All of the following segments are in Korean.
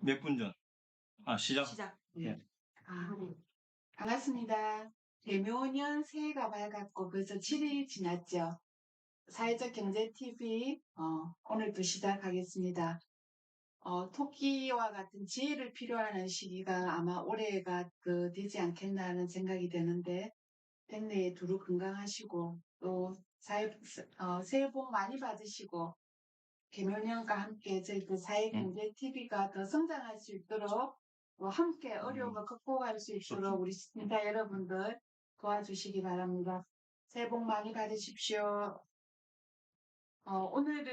몇 분 전. 시작. 시작. 예. 네. 반갑습니다. 대묘년 새해가 밝았고 벌써 7일 지났죠. 사회적 경제 TV 오늘도 시작하겠습니다. 토끼와 같은 지혜를 필요하는 시기가 아마 올해가 되지 않겠나 하는 생각이 드는데 백내에 두루 건강하시고 또 새해 복 많이 받으시고 개묘년과 함께 저희 사회경제 TV가 더 성장할 수 있도록 함께 어려움을 극복할 수 있도록 우리 시청자 여러분들 도와주시기 바랍니다. 새해 복 많이 받으십시오. 오늘도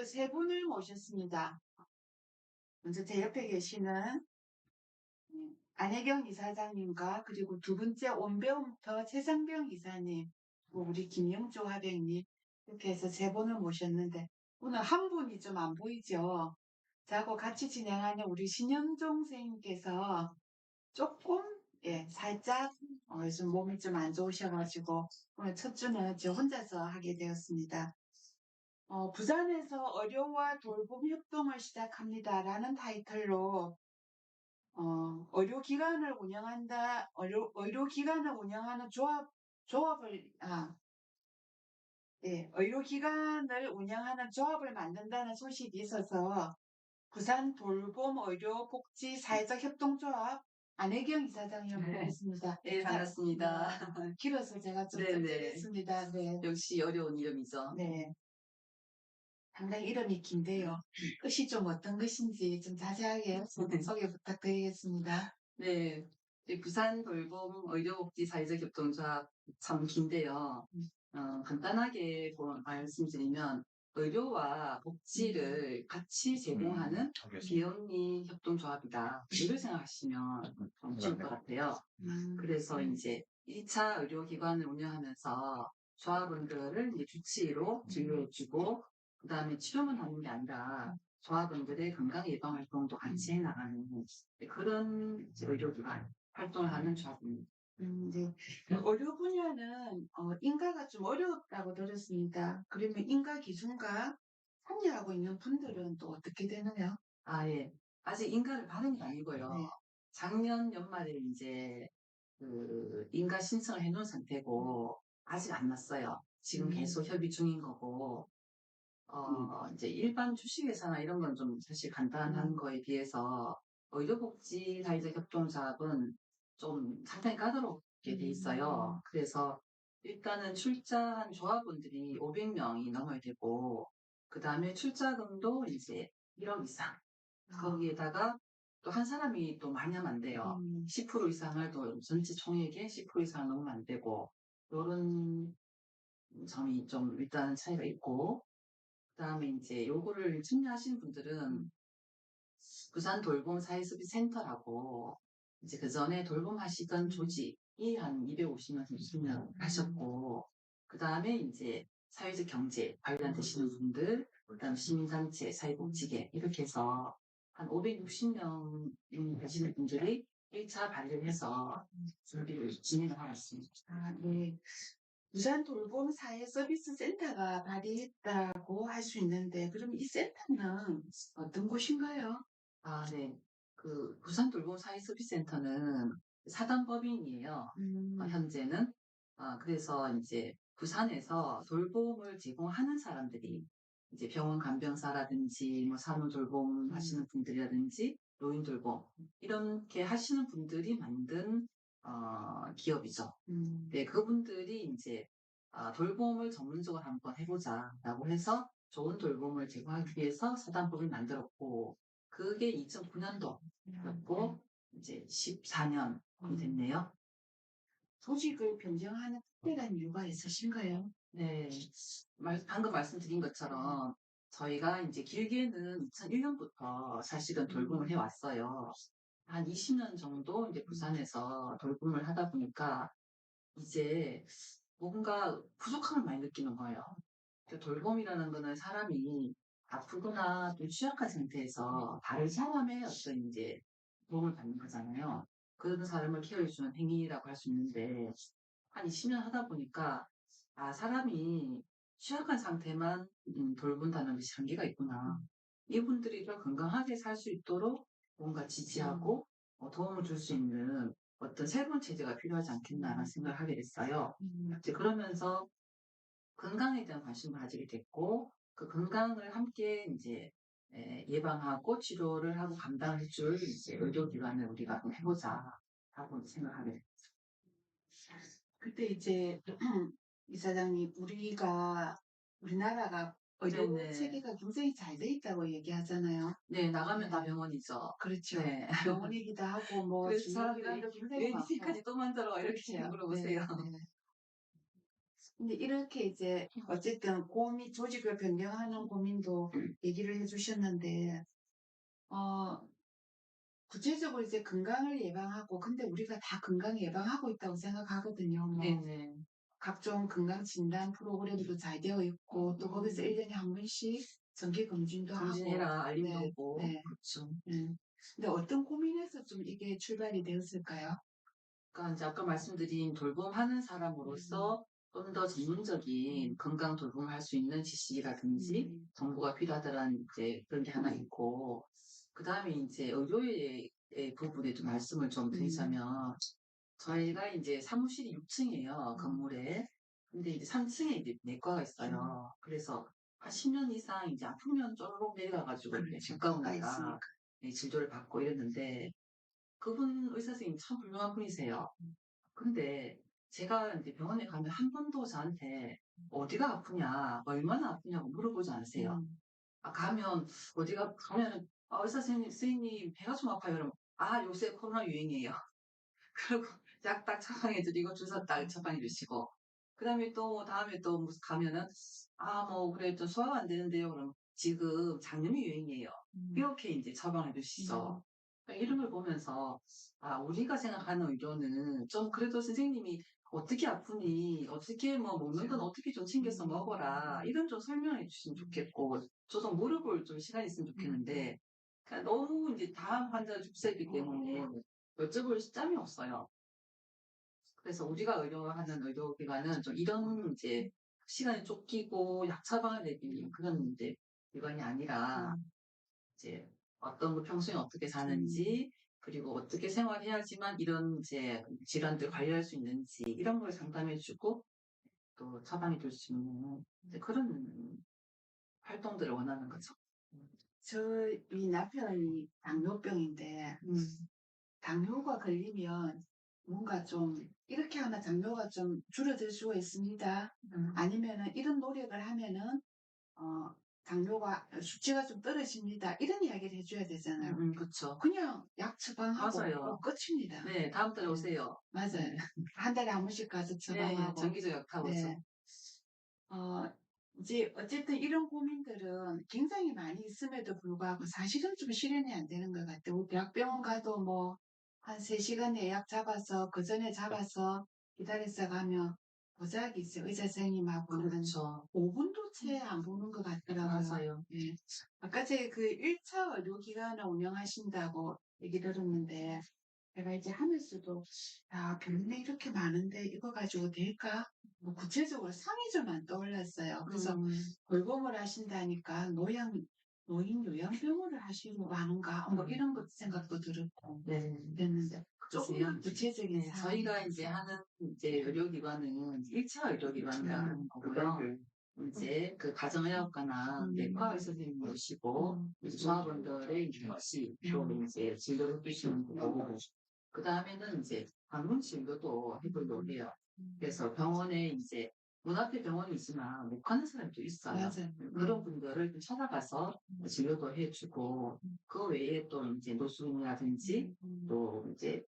세 분을 모셨습니다. 먼저 제 옆에 계시는 안혜경 이사장님과 그리고 두 번째 원배움터 최상병 이사님, 우리 김영조 화백님 이렇게 해서 세 분을 모셨는데 오늘 한 분이 좀 안 보이죠? 저하고 같이 진행하는 우리 신현종 선생님께서 조금 살짝 요즘 몸이 좀 안 좋으셔가지고 오늘 첫 주는 저 혼자서 하게 되었습니다. 부산에서 의료와 돌봄 협동을 시작합니다라는 타이틀로 의료기관을 운영하는 의료기관을 운영하는 조합을 만든다는 소식이 있어서 부산 돌봄 의료 복지 사회적 협동조합 안혜경 이사장님 모셨습니다. 네, 반갑습니다. 길어서 제가 좀 네네. 섭섭했습니다. 네. 역시 어려운 이름이죠. 네. 상당히 이름이 긴데요. 뜻이 좀 어떤 것인지 좀 자세하게 소개 부탁드리겠습니다. 네. 부산 돌봄 의료복지 사회적 협동조합 참 긴데요. 간단하게 말씀드리면 의료와 복지를 같이 제공하는 비영리 협동조합이다. 이걸 생각하시면 좋을 것 같아요. 그래서 이제 1차 의료기관을 운영하면서 조합원들을 이제 주치의로 진료해주고 그 다음에 치료만 하는 게 아니라 조합원들의 건강 예방 활동도 같이 해나가는 그런 의료기관 활동을 하는 조합입니다. 네. 의료 분야는 인가가 좀 어렵다고 들었습니다. 그러면 인가 기준과 참여하고 있는 분들은 또 어떻게 되나요? 예. 아직 인가를 받은 게 아니고요. 네. 작년 연말에 이제 인가 신청을 해놓은 상태고 아직 안 났어요. 지금 계속 협의 중인 거고 이제 일반 주식회사나 이런 건 좀 사실 간단한 거에 비해서 의료복지 사회적 협동조합은 좀 상당히 까다롭게 돼 있어요. 그래서 일단은 출자한 조합원들이 500명이 넘어야 되고 그 다음에 출자금도 이제 1억 이상 거기에다가 또 한 사람이 또 많이 하면 안 돼요. 10% 이상을 또 전체 총액의 10% 이상 넘으면 안 되고 이런 점이 좀 일단 차이가 있고 그 다음에 이제 요거를 참여하시는 분들은 부산 돌봄 사회서비스센터라고 이제 그 전에 돌봄 하시던 조직이 한 250명 정도 하셨고 그 다음에 이제 사회적 경제 관련되시는 분들, 그 다음 시민단체, 사회복지계 이렇게 해서 한 560명 되시는 분들이 1차 발의를 해서 준비를 진행을 하고 있습니다. 네. 부산 돌봄 사회 서비스 센터가 발의했다고 할 수 있는데, 그럼 이 센터는 어떤 곳인가요? 네. 그 부산 돌봄 사회 서비스 센터는 사단법인이에요. 현재는. 그래서 이제 부산에서 돌봄을 제공하는 사람들이 이제 병원 간병사라든지 뭐 산후 돌봄 하시는 분들이라든지 노인 돌봄 이렇게 하시는 분들이 만든 기업이죠. 네, 그분들이 이제 돌봄을 전문적으로 한번 해보자라고 해서 좋은 돌봄을 제공하기 위해서 사단법을 만들었고 그게 2009년도였고 이제 14년 됐네요. 조직을 변경하는 특별한 이유가 있으신가요? 네, 방금 말씀드린 것처럼 저희가 이제 길게는 2001년부터 사실은 돌봄을 해왔어요. 한 20년 정도 이제 부산에서 돌봄을 하다 보니까 이제 뭔가 부족함을 많이 느끼는 거예요. 돌봄이라는 거는 사람이 아프거나 좀 취약한 상태에서 다른 사람의 어떤 이제 도움을 받는 거잖아요. 그런 사람을 케어해주는 행위라고 할 수 있는데 한 20년 하다 보니까 사람이 취약한 상태만 돌본다는 것이 한계가 있구나. 이분들이 좀 건강하게 살 수 있도록 뭔가 지지하고 도움을 줄 수 있는 어떤 새로운 체제가 필요하지 않겠나라는 생각을 하게 됐어요. 이제 그러면서 건강에 대한 관심을 가지게 됐고, 그 건강을 함께 이제 예방하고 치료를 하고 감당해 줄 이제 의료기관을 우리가 한번 해보자 하고 생각하게 됐어요. 그때 이제 이사장님 우리나라가 의료 네네. 체계가 굉장히 잘 돼 있다고 얘기하잖아요. 네, 나가면 다 네. 병원이죠. 그렇죠. 네. 병원이기도 하고 뭐 그래서 사람들이 중요기관도 굉장히 왜 많고. 니네까지 또 만들어? 이렇게 그렇죠. 물어보세요. 네. 근데 이렇게 이제 어쨌든 조직을 변경하는 고민도 얘기를 해주셨는데 구체적으로 이제 건강을 예방하고 근데 우리가 다 건강 예방하고 있다고 생각하거든요. 뭐 네네. 각종 건강 진단 프로그램도 잘 되어 있고 또 거기서 1년에 한 번씩 정기 검진도 하고. 검진해라, 알림도 네, 오고. 네. 그렇죠. 근데 어떤 고민에서 좀 이게 출발이 되었을까요? 그러니까 이제 아까 말씀드린 돌봄하는 사람으로서 좀 더 전문적인 건강 돌봄을 할 수 있는 지식이라든지 정보가 필요하다라는 이제 그런 게 하나 있고, 그 다음에 이제 의료의 부분에 좀 말씀을 좀 드리자면, 저희가 이제 사무실이 6층이에요, 건물에. 근데 이제 3층에 이제 내과가 있어요. 그래서 한 10년 이상 이제 아프면 쪼르륵 내려가가지고 그렇죠. 가까우니까 있으니까. 진료를 받고 이랬는데, 그분 의사 선생님 참 훌륭한 분이세요. 근데 제가 이제 병원에 가면 한 번도 저한테 어디가 아프냐, 얼마나 아프냐고 물어보지 않으세요. 가면, 어디가, 가면은, 의사 선생님, 배가 좀 아파요. 그러면, 요새 코로나 유행이에요. 그리고 약 딱 처방해드리고, 주사 딱 처방해주시고, 그 다음에 또, 다음에 또 무슨 가면은, 뭐, 그래, 좀 소화가 안 되는데요. 그럼 지금 장염이 유행이에요. 이렇게 이제 처방해주시죠. 그러니까 이런 걸 보면서, 우리가 생각하는 의료는 좀 그래도 선생님이 어떻게 아프니, 어떻게 뭐 먹는 건 어떻게 좀 챙겨서 먹어라. 이런 좀 설명해 주시면 좋겠고, 저도 물어볼 좀 시간이 있으면 좋겠는데, 그러니까 너무 이제 다음 환자를 줍세기 때문에 여쭤볼 짬이 없어요. 그래서 우리가 의료하는 의료기관은 좀 이런 이제 시간이 쫓기고 약 처방을 내리는 그런 이제 기관이 아니라 이제 어떤 거 평소에 어떻게 사는지 그리고 어떻게 생활해야지만 이런 이제 질환들 관리할 수 있는지 이런 걸 상담해주고 또 처방해 줄 수 있는 이제 그런 활동들을 원하는 거죠. 저희 남편이 당뇨병인데 당뇨가 걸리면 뭔가 좀 이렇게 하면 당뇨가 좀 줄어들 수가 있습니다. 아니면은 이런 노력을 하면은 당뇨가 수치가 좀 떨어집니다. 이런 이야기를 해줘야 되잖아요. 그렇죠. 그냥 약 처방하고 맞아요. 끝입니다. 네, 다음 달에 네. 오세요. 맞아요. 네. 한 달에 한 번씩 가서 네, 처방하고. 정기적 약타고죠. 네. 이제 어쨌든 이런 고민들은 굉장히 많이 있음에도 불구하고 사실은 좀 실현이 안 되는 것 같아요. 우리 대학병원 가도 뭐 한 3시간 예약 잡아서 그 전에 잡아서 기다려서 가면 보자기 있어요. 의사 선생님하고 그렇죠. 5분도 채 안 보는 것 같더라고요. 맞아요. 예. 아까 제가 그 1차 의료기관을 운영하신다고 얘기 들었는데 제가 이제 하면서도 병원에 이렇게 많은데 이거 가지고 될까? 뭐 구체적으로 상이 좀 안 떠올랐어요. 그래서 돌봄을 하신다니까 노인 요양병원을 하시려고 하는가? 뭐 이런 것 생각도 들었고 네. 그랬는데 조금 더 그러세요? 구체적인 네, 사항. 저희가 이제 하는 이제 의료기관은 1차 의료기관이라는 거고요. 이제 그 가정의학과나 내과 의사 선생님 모시고 조합원들의 이제 이제 진료를 해주시는 거고, 그 다음에는 이제 방문 진료도 해보려고 해요. 그래서 병원에 이제 문 앞에 병원이 있지만 못 가는 사람도 있어요. 맞아요. 그런 분들을 좀 찾아가서 진료도 해주고, 그 외에 또 이제 노숙인이라든지 또 이제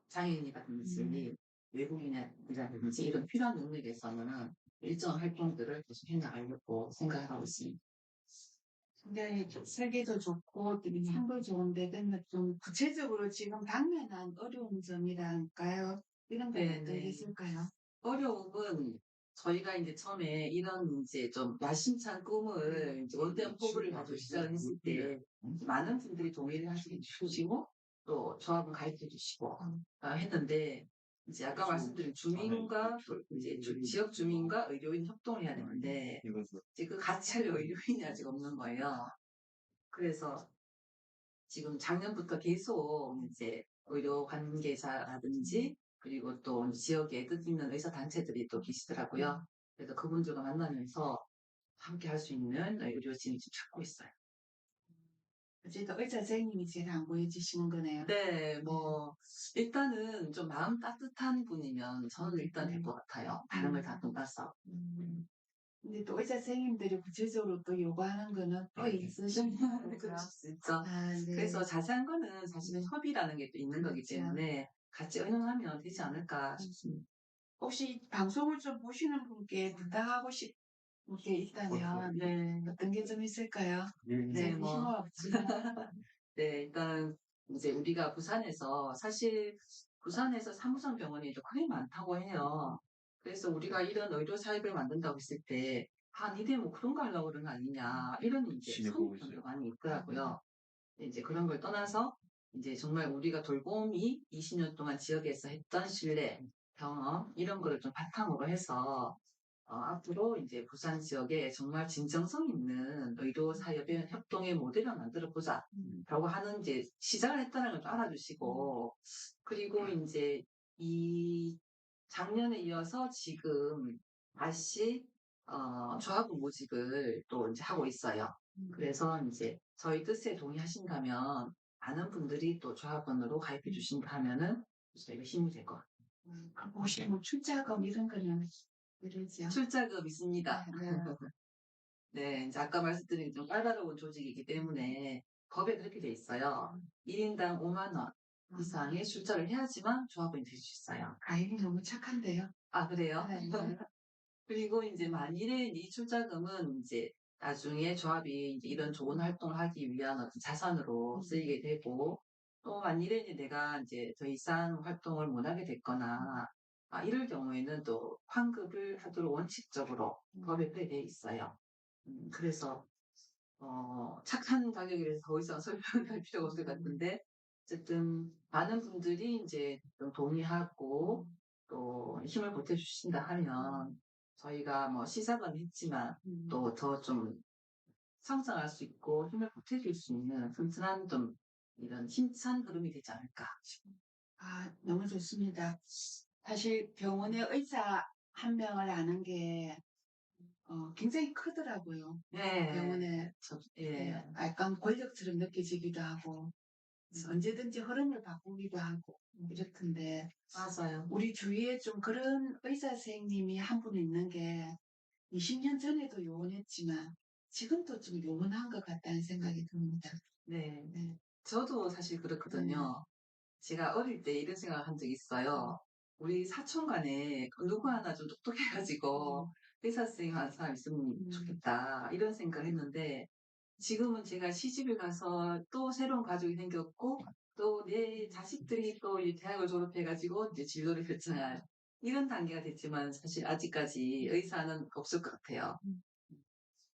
장애인이라든지 외국인이라든지 이런 필요한 능력에서는 일정 활동들을 계속 해나가려고 생각하고 있습니다. 굉장히 설계도 좋고 상도 좋은데 근데 좀 구체적으로 지금 당면한 어려운 점이랄까요? 이런 건 어떤 게 있을까요? 어려움은 저희가 이제 처음에 이런 이제 좀 야심찬 꿈을 이제 원대한 포부를 가지고 시작을 했을 때 많은 분들이 동의를 하시고 또 조합은 가르쳐 주시고 했는데 이제 아까 말씀드린 주민과 이제 지역 주민과 의료인 협동을 해야 되는데 이것도 이제 그 같이 할 의료인이 아직 없는 거예요. 그래서 지금 작년부터 계속 이제 의료 관계자라든지 그리고 또 지역에 뜻있는 의사 단체들이 또 계시더라고요. 그래서 그분들과 만나면서 함께 할 수 있는 의료진을 지금 찾고 있어요. 어쨌든 의사 선생님이 제일 안 보여주시는 거네요. 네, 뭐 일단은 좀 마음 따뜻한 분이면 저는 일단 될 것 같아요. 다른 걸 다 떠나서. 근데 또 의사 선생님들이 구체적으로 또 요구하는 거는 또 있으신 그럴 거죠. 수 있죠. 아, 네. 그래서 자세한 거는 사실은 협의라는 게 또 있는 거기 그렇죠. 때문에 같이 의논하면 되지 않을까 싶습니다. 혹시 방송을 좀 보시는 분께 부탁하고 싶은 게 있다면 네. 어떤 게 좀 있을까요? 네, 뭐. 힘은 없지만. 네, 일단 이제 우리가 부산에서 사실 부산에서 삼우선 병원이 또 크게 많다고 해요. 그래서 우리가 이런 의료 사업을 만든다고 했을 때, 아, 니네 뭐 그런 거 하려고 그러는 거 아니냐, 이런 이제 시내 보고 선입견도 있어요. 많이 있더라고요. 이제 그런 걸 떠나서 이제 정말 우리가 돌봄이 20년 동안 지역에서 했던 신뢰, 경험 이런 거를 좀 바탕으로 해서 앞으로 이제 부산 지역에 정말 진정성 있는 의료 사업의 협동의 모델을 만들어 보자라고 하는 이제 시작을 했다는 걸 좀 알아주시고 그리고 이제 이 작년에 이어서 지금 다시 조합원 모집을 또 이제 하고 있어요. 그래서 이제 저희 뜻에 동의하신다면 많은 분들이 또 조합원으로 가입해 주신다 하면은 저희가 힘이 될 것 같아요. 혹시 뭐 출자금 이런 거는 이러죠? 출자금 있습니다. 네. 네, 이제 아까 말씀드린 좀 까다로운 조직이기 때문에 법에 그렇게 돼 있어요. 1인당 5만 원 이상의 출자를 해야지만 조합원이 될 수 있어요. 가인이 너무 착한데요. 아, 그래요? 네. 그리고 이제 만일에 이 출자금은 이제 나중에 조합이 이제 이런 좋은 활동을 하기 위한 어떤 자산으로 쓰이게 되고 또 만일에 이제 내가 이제 더 이상 활동을 못 하게 됐거나 이럴 경우에는 또 환급을 하도록 원칙적으로 법에 그렇게 돼 있어요. 그래서 착한 가격이라서 더 이상 설명할 필요가 없을 것 같은데 어쨌든 많은 분들이 이제 좀 동의하고 또 힘을 보태주신다 하면 저희가 뭐 시작은 했지만 또 더 좀 성장할 수 있고 힘을 보태줄 수 있는 튼튼한 좀 이런 힘찬 흐름이 되지 않을까 싶습니다. 아, 너무 좋습니다. 사실 병원의 의사 한 명을 아는 게 굉장히 크더라고요. 네. 병원에 예. 약간 권력처럼 느껴지기도 하고 언제든지 흐름을 바꾸기도 하고 이렇던데 맞아요. 우리 주위에 좀 그런 의사 선생님이 한 분 있는 게 20년 전에도 요원했지만 지금도 좀 요원한 것 같다는 생각이 듭니다. 네. 네. 저도 사실 그렇거든요. 제가 어릴 때 이런 생각을 한 적이 있어요. 우리 사촌간에 누구 하나 좀 똑똑해가지고 의사 선생님 하는 사람 있으면 좋겠다 이런 생각을 했는데 지금은 제가 시집을 가서 또 새로운 가족이 생겼고 또 내 자식들이 또 이 대학을 졸업해가지고 이제 진로를 결정할 이런 단계가 됐지만 사실 아직까지 의사는 없을 것 같아요.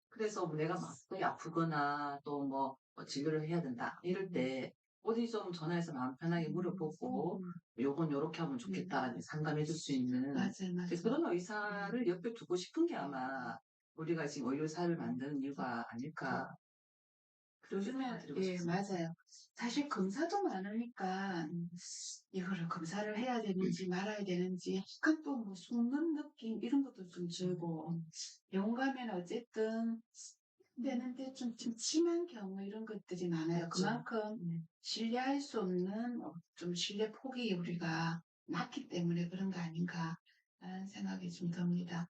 그래서 뭐 내가 막 또 아프거나 또 뭐 진료를 해야 된다 이럴 때 어디 좀 전화해서 마음 편하게 물어보고 요건 요렇게 하면 좋겠다라는 상담해 줄 수 있는 맞아요, 그래서 맞아요. 그런 의사를 옆에 두고 싶은 게 아마 우리가 지금 의료사를 만드는 이유가 아닐까 그런 생각을 요즘에 드리고 예, 싶습니다. 맞아요. 사실 검사도 많으니까 이거를 검사를 해야 되는지 말아야 되는지 약간 또 뭐 속는 느낌 이런 것도 좀 들고 병원 가면 어쨌든 되는데 좀 심한 경우 이런 것들이 많아요. 그렇죠. 그만큼 신뢰할 수 없는 좀 신뢰 폭이 우리가 낮기 때문에 그런 거 아닌가 라는 생각이 좀 듭니다.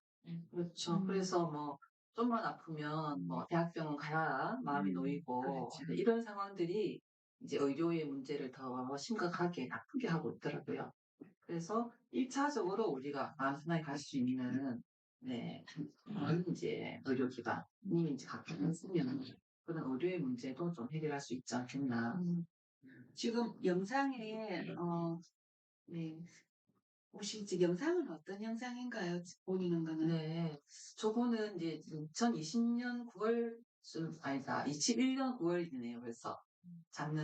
그렇죠. 그래서 뭐 좀만 아프면 뭐 대학병원 가야 마음이 놓이고 그렇죠. 근데 이런 상황들이 이제 의료의 문제를 더 심각하게 나쁘게 하고 있더라고요. 그래서 1차적으로 우리가 마음 편하게 갈 수 있는 네, 그런 이제 의료기관이 이제 각각 있으면 그런 의료의 문제도 좀 해결할 수 있지 않겠나. 지금 영상에 네. 혹시 지금 영상은 어떤 영상인가요? 보이는 거는? 네, 저거는 이제 2020년 9월, 아니다, 21년 9월이네요, 벌써.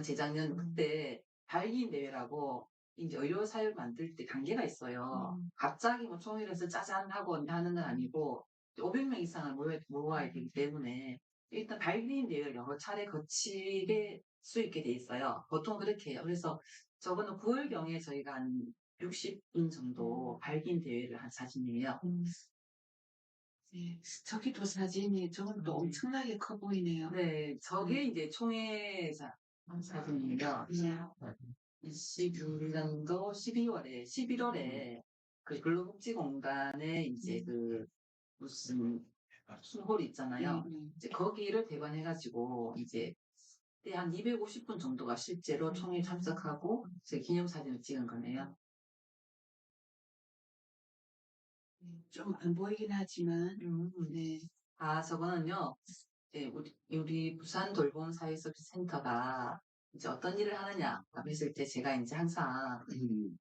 재작년 그때 발기인 대회라고 이제 의료 사회를 만들 때 단계가 있어요. 음. 갑자기 뭐 총회에서 짜잔 하고 하는 건 아니고 500명 이상을 모아야 되기 때문에 일단 발기인 대회를 여러 차례 거치게 수 있게 돼 있어요. 보통 그렇게 해요. 그래서 저거는 9월경에 저희가 한 60분 정도 발기인 대회를 한 사진이에요. 네, 저기도 사진이 저건 또 음. 엄청나게 커 보이네요. 네, 저게 이제 총회 사진이에요. 21년도 11월에 그 근로복지공단에 이제 그 무슨 홀 있잖아요. 네. 이제 거기를 대관해가지고 이제 그때 한 250분 정도가 실제로 총회 참석하고 제 기념사진을 찍은 거네요. 좀 안 보이긴 하지만, 네. 아, 저거는요, 이제 우리 부산 돌봄 사회서비스 센터가 이제 어떤 일을 하느냐라고 했을 때 제가 이제 항상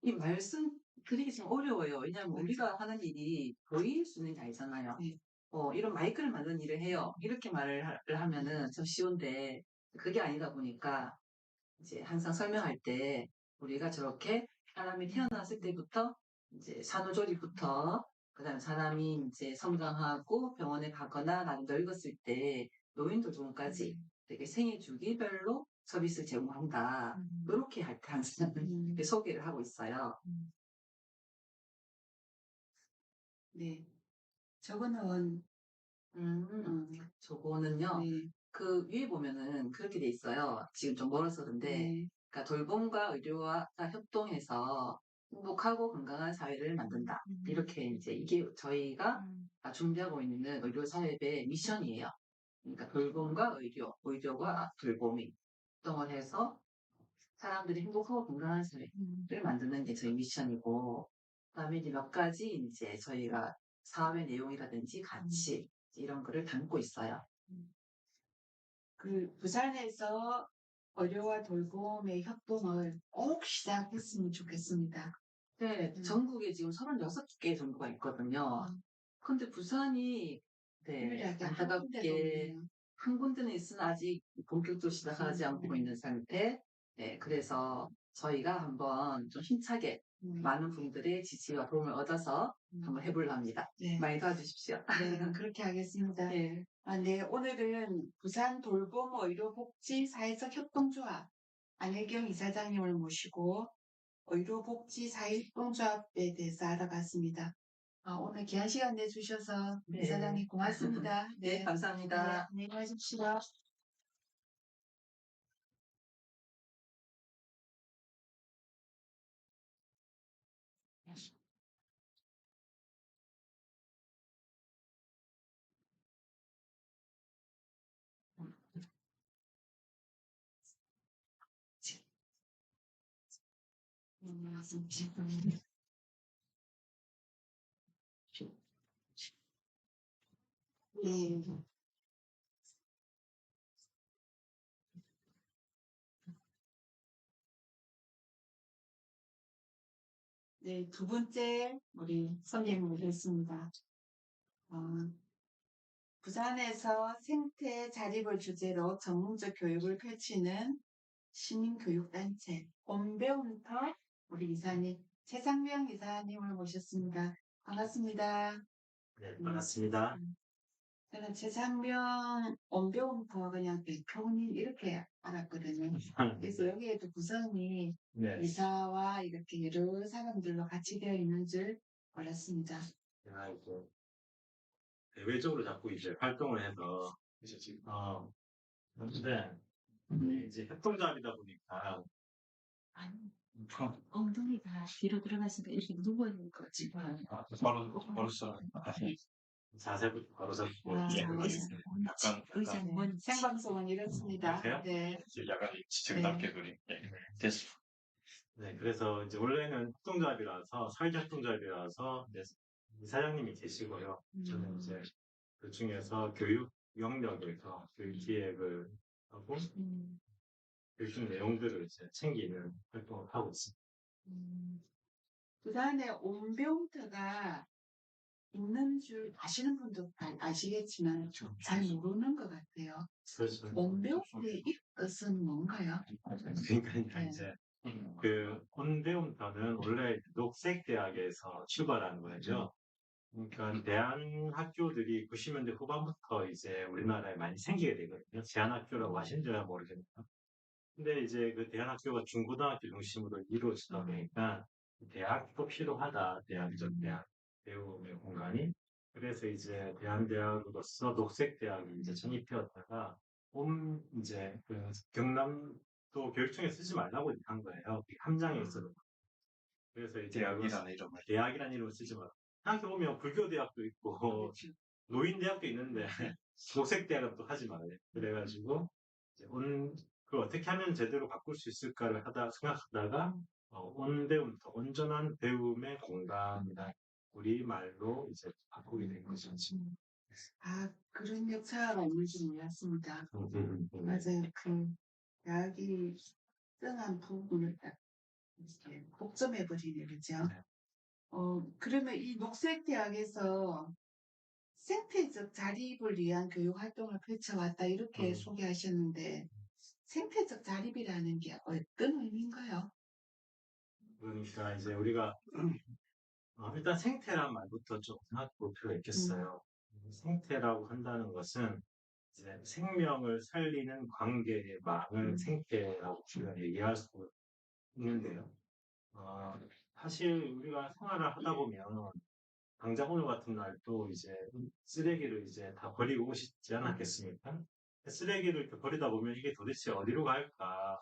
이 말씀 드리기 좀 어려워요. 왜냐하면 우리가 하는 일이 보일 수 있는 게 아니잖아요. 네. 이런 마이크를 만드는 일을 해요. 이렇게 말을 하면은 좀 쉬운데 그게 아니다 보니까 이제 항상 설명할 때 우리가 저렇게 사람이 태어났을 때부터 이제 산후조리부터 그다음에 사람이 이제 성장하고 병원에 가거나 나이 늙었을 때 노인 돌봄까지 되게 생애 주기별로 서비스를 제공한다. 이렇게 할 때 항상 이렇게 소개를 하고 있어요. 네. 저거는, 저거는요. 네. 그 위에 보면은 그렇게 돼 있어요. 지금 좀 멀어서 그런데 네. 그러니까 돌봄과 의료가 협동해서 행복하고 건강한 사회를 만든다. 이렇게 이제 이게 저희가 준비하고 있는 의료 사회의 미션이에요. 그러니까 돌봄과 의료가 돌봄이 협동을 해서 사람들이 행복하고 건강한 사회를 만드는 게 저희 미션이고, 그다음에 이제 몇 가지 이제 저희가 사업의 내용이라든지 가치 이런 거를 담고 있어요. 그 부산에서 의료와 돌봄의 협동을 꼭 시작했으면 좋겠습니다. 네, 전국에 지금 36개 정도가 있거든요. 근데 부산이 네, 유일하게 한 군데도 안타깝게 없네요. 한 군데는 있으나 아직 본격적으로 시작하지 않고 있는 상태. 네, 그래서 저희가 한번 좀 힘차게 많은 분들의 지지와 도움을 얻어서 한번 해보려 합니다. 네. 많이 도와주십시오. 네, 그렇게 하겠습니다. 네. 네, 오늘은 부산 돌봄 의료복지 사회적 협동조합 안혜경 이사장님을 모시고 의료복지 사회협동조합에 대해서 알아봤습니다. 오늘 귀한 시간 내주셔서 네. 이사장님 고맙습니다. 네, 감사합니다. 네, 안녕히 가십시오. 네. 네, 두 번째 우리 손님 모셨습니다. 부산에서 생태 자립을 주제로 전문적 교육을 펼치는 시민교육단체 온배운터 우리 이사님 최상명 이사님을 모셨습니다. 반갑습니다. 네, 반갑습니다. 저는 최상명 온배운터 그냥 대표님 이렇게 알았거든요. 그래서 여기에도 구성이 네. 이사와 이렇게 여러 사람들로 같이 되어 있는 줄 몰랐습니다. 이제 대외적으로 자꾸 이제 활동을 해서 근데 이제 협동조합이다 보니까 아니, 엉덩이가 뒤로 들어갔으니까 이렇게 누워있는 거지. 바로 자세부터 바로 잡고 이해하겠습니다. 약간 생방송은 이렇습니다. 보세요? 네. 이제 약간 지적답게 그림. 됐어. 네, 그래서 이제 원래는 협동조합이라서 사회적 협동조합이라서 이사장님이 계시고요. 저는 이제 그 중에서 교육 영역에서 교육 기획을 하고 교육 내용들을 이제 챙기는 활동을 하고 있습니다. 부산에 온배운터가 있는 줄 아시는 분도 아시겠지만 잘 모르는 것 같아요. 그래서 온배운터의 뜻은 뭔가요? 그러니까 네. 이제 그 온대움터는 원래 녹색 대학에서 출발한 거죠. 그러니까 대안학교들이 90년대 후반부터 이제 우리나라에 많이 생기게 되거든요. 제한학교라고 하시는지는 모르겠네요. 근데 이제 그 대안학교가 중고등학교 중심으로 이루어지다 보니까 대학도 필요하다. 대학적 대학 배움의 공간이. 그래서 이제 대한대학으로서 녹색대학이 이제 창립되었다가 이제 그 경남도 교육청에 쓰지 말라고 한 거예요. 함장에 있어도. 그래서 이제 대학이라는 이름을 쓰지 말라. 생각해보면 불교대학도 있고 노인대학도 있는데 녹색대학은 또 하지 말아요. 그래가지고 이제 그 어떻게 하면 제대로 바꿀 수 있을까를 생각하다가 온배움터 온전한 배움의 공간이다. 우리 말로 이제 바꾸게 된 거죠. 아, 그런 역사가 있는 줄 몰랐습니다. 맞아요. 그 대학이 뜨한 부분을 딱 이렇게 독점해버리네, 그죠? 네. 그러면 이 녹색대학에서 생태적 자립을 위한 교육 활동을 펼쳐왔다, 이렇게 소개하셨는데, 생태적 자립이라는 게 어떤 의미인가요? 그러니까 이제 우리가 일단 생태란 말부터 좀 생각해볼 필요가 있겠어요. 생태라고 한다는 것은 이제 생명을 살리는 관계의 망을 생태라고 우리가 얘기할 수 있는데요. 어, 사실 우리가 생활을 하다 보면 당장 오늘 같은 날도 이제 쓰레기를 이제 다 버리고 오시지 않았겠습니까? 쓰레기를 이렇게 버리다 보면 이게 도대체 어디로 갈까?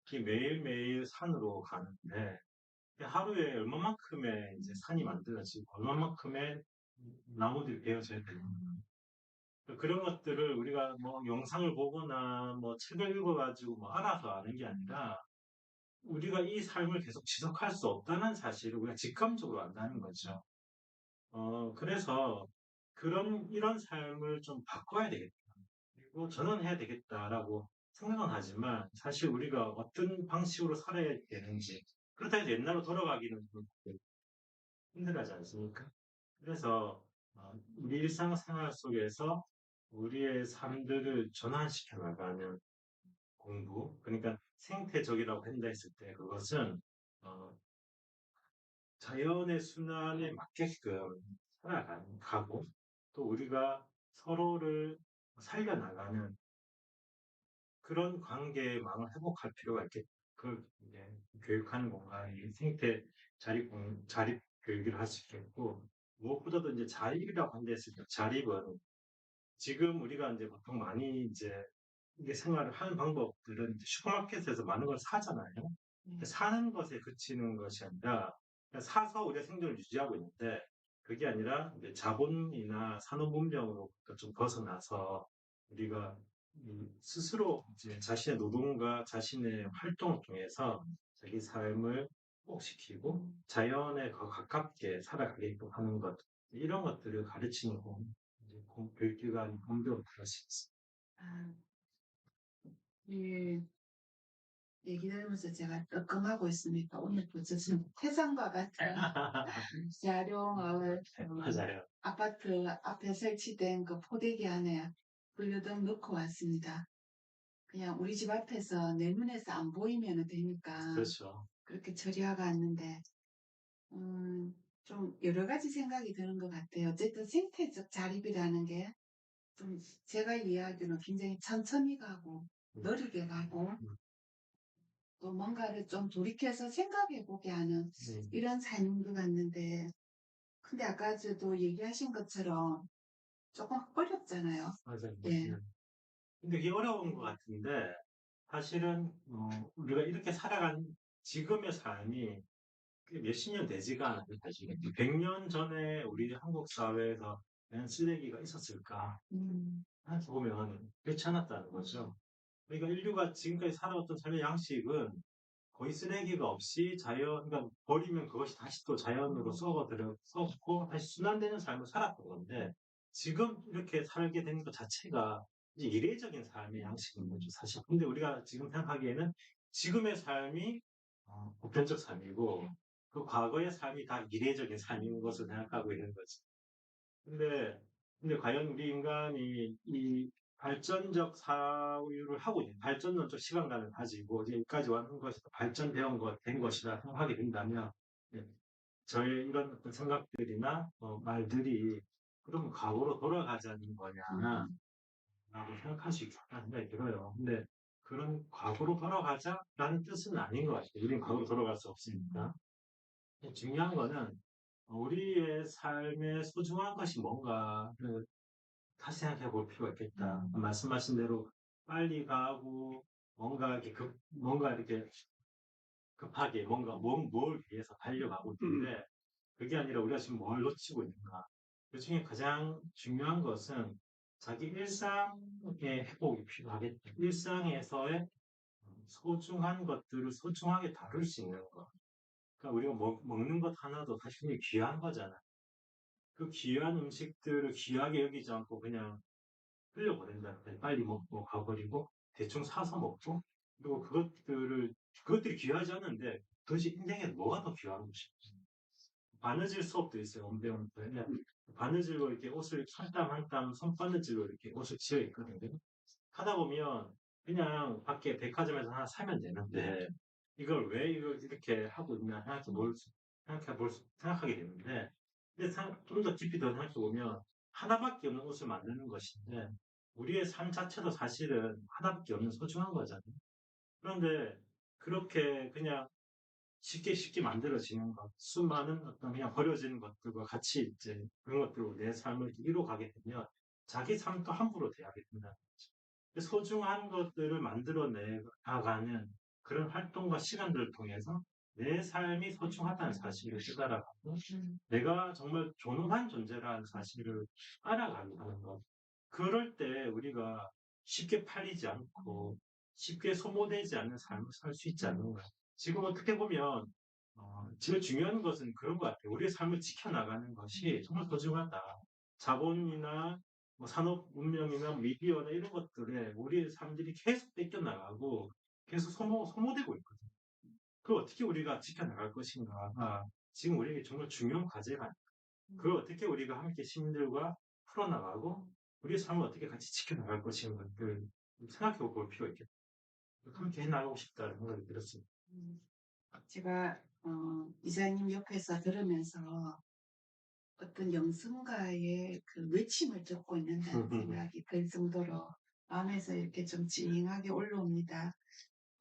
이게 매일매일 산으로 가는데 하루에 얼마만큼의 이제 산이 만들어지고 얼마만큼의 나무들이 베어져야 되는 그런 것들을 우리가 뭐 영상을 보거나 뭐 책을 읽어가지고 뭐 알아서 아는 게 아니라 우리가 이 삶을 계속 지속할 수 없다는 사실을 우리가 직감적으로 안다는 거죠. 그래서 이런 삶을 좀 바꿔야 되겠다. 그리고 전환해야 되겠다라고 생각은 하지만 사실 우리가 어떤 방식으로 살아야 되는지 그렇다 해서 옛날로 돌아가기는 좀 힘들하지 않습니까? 그래서 우리 일상생활 속에서 우리의 삶들을 전환시켜 나가는 공부, 그러니까 생태적이라고 한다 했을 때 그것은 어, 자연의 순환에 맞게끔 살아가고 또 우리가 서로를 살려나가는 그런 관계망을 회복할 필요가 있겠다. 그걸 이제 교육하는 공간이 생태 자립 교육을 할 수 있겠고 무엇보다도 이제 자립이라고 한다 했을 때 자립은 지금 우리가 이제 보통 많이 이제 이게 생활을 하는 방법들은 이제 슈퍼마켓에서 많은 걸 사잖아요. 사는 것에 그치는 것이 아니라 그냥 사서 우리가 생존을 유지하고 있는데 그게 아니라 이제 자본이나 산업 문명으로부터 좀 벗어나서 우리가 스스로 이제 자신의 노동과 자신의 활동을 통해서 자기 삶을 회복시키고 자연에 더 가깝게 살아가게끔 하는 것 이런 것들을 가르치는 교육기관이 공교로 그럴 수 있습니다. 아, 예, 얘기 들으면서 제가 뜨끔하고 있습니다. 오늘 보셨은 태산과 같은 야룡을 맞아요. 아파트 앞에 설치된 그 포대기 안에 분류등 넣고 왔습니다. 그냥 우리 집 앞에서 내 눈에서 안 보이면 되니까 그렇죠. 그렇게 처리하고 왔는데 좀 여러 가지 생각이 드는 것 같아요. 어쨌든 생태적 자립이라는 게 좀 제가 이해하기로는 굉장히 천천히 가고 느리게 가고 또 뭔가를 좀 돌이켜서 생각해보게 하는 이런 삶인 것 같는데 근데 아까 저도 얘기하신 것처럼 조금 어렵잖아요. 맞아요. 예. 근데 이게 어려운 것 같은데 사실은 우리가 이렇게 살아간 지금의 삶이 몇십 년 되지가 않아요. 사실은 100년 전에 우리 한국 사회에서 과연 쓰레기가 있었을까? 생각해 보면 그렇지 않았다는 거죠. 그러니까 인류가 지금까지 살아왔던 삶의 양식은 거의 쓰레기가 없이 그러니까 버리면 그것이 다시 또 자연으로 썩고 다시 순환되는 삶을 살았던 건데 지금 이렇게 살게 된 것 자체가 이제 이례적인 삶의 양식인 거죠, 사실. 근데 우리가 지금 생각하기에는 지금의 삶이 보편적 삶이고 그 과거의 삶이 다 이례적인 삶인 것을 생각하고 있는 거죠. 근데 과연 우리 인간이 이 발전적 사유를 하고 있는 발전론적 시간관을 가지고 이제 여기까지 왔는 것이 발전되어 된 것이라 생각하게 된다면 예, 저의 이런 어떤 생각들이나 말들이 그럼 과거로 돌아가자는 거냐 라고 생각할 수 있겠다는 생각이 들어요. 근데 그런 과거로 돌아가자라는 뜻은 아닌 것 같아요. 우리는 과거로 돌아갈 수 없으니까. 중요한 거는 우리의 삶의 소중한 것이 뭔가를 다시 생각해 볼 필요가 있겠다. 말씀하신 대로 빨리 가고 뭔가 이렇게 뭔가 이렇게 급하게 뭔가 뭘 위해서 달려가고 있는데 그게 아니라 우리가 지금 뭘 놓치고 있는가. 그 중에 가장 중요한 것은 자기 일상의 회복이 필요하겠다. 일상에서의 소중한 것들을 소중하게 다룰 수 있는 것. 그러니까 우리가 먹는 것 하나도 사실 귀한 거잖아. 그 귀한 음식들을 귀하게 여기지 않고 그냥 흘려보낸다. 빨리 먹고 가버리고 대충 사서 먹고 그리고 그것들이 귀하지 않은데 도대체 인생에 뭐가 더 귀한 것이? 바느질 수업도 있어요. 엄대원들. 바느질로 이렇게 옷을 한 땀 한 땀 손바느질로 이렇게 옷을 지어 있거든요. 하다 보면 그냥 밖에 백화점에서 하나 사면 되는데 이걸 왜 이걸 이렇게 하고 있나 생각하게 되는데 근데 좀 더 깊이 더 생각해 보면 하나밖에 없는 옷을 만드는 것인데 우리의 삶 자체도 사실은 하나밖에 없는 소중한 거잖아요. 그런데 그렇게 그냥 쉽게 쉽게 만들어지는 것, 수많은 어떤 그냥 버려지는 것들과 같이 이제 그런 것들로 내 삶을 이루어가게 되면 자기 삶도 함부로 대하게 된다는 거죠. 소중한 것들을 만들어내 나가는 그런 활동과 시간들을 통해서 내 삶이 소중하다는 사실을 깨달아가고 내가 정말 존엄한 존재라는 사실을 알아가게 하는 것. 그럴 때 우리가 쉽게 팔리지 않고 쉽게 소모되지 않는 삶을 살 수 있지 않는가. 지금 어떻게 보면 제일 중요한 것은 그런 것 같아요. 우리의 삶을 지켜나가는 것이 정말 소중하다. 자본이나 뭐 산업 문명이나 미디어나 이런 것들에 우리의 삶들이 계속 뺏겨나가고 계속 소모되고 있거든요. 그걸 어떻게 우리가 지켜나갈 것인가가 지금 우리에게 정말 중요한 과제가 아닐까. 그걸 어떻게 우리가 함께 시민들과 풀어나가고 우리의 삶을 어떻게 같이 지켜나갈 것인가를 생각해 볼 필요가 있겠다. 그렇게 해나가고 싶다는 생각이 들었습니다. 제가 이사님 옆에서 들으면서 어떤 영성가의 그 외침을 듣고 있는다는 생각이 들 정도로 마음에서 이렇게 좀 찡하게 올라옵니다.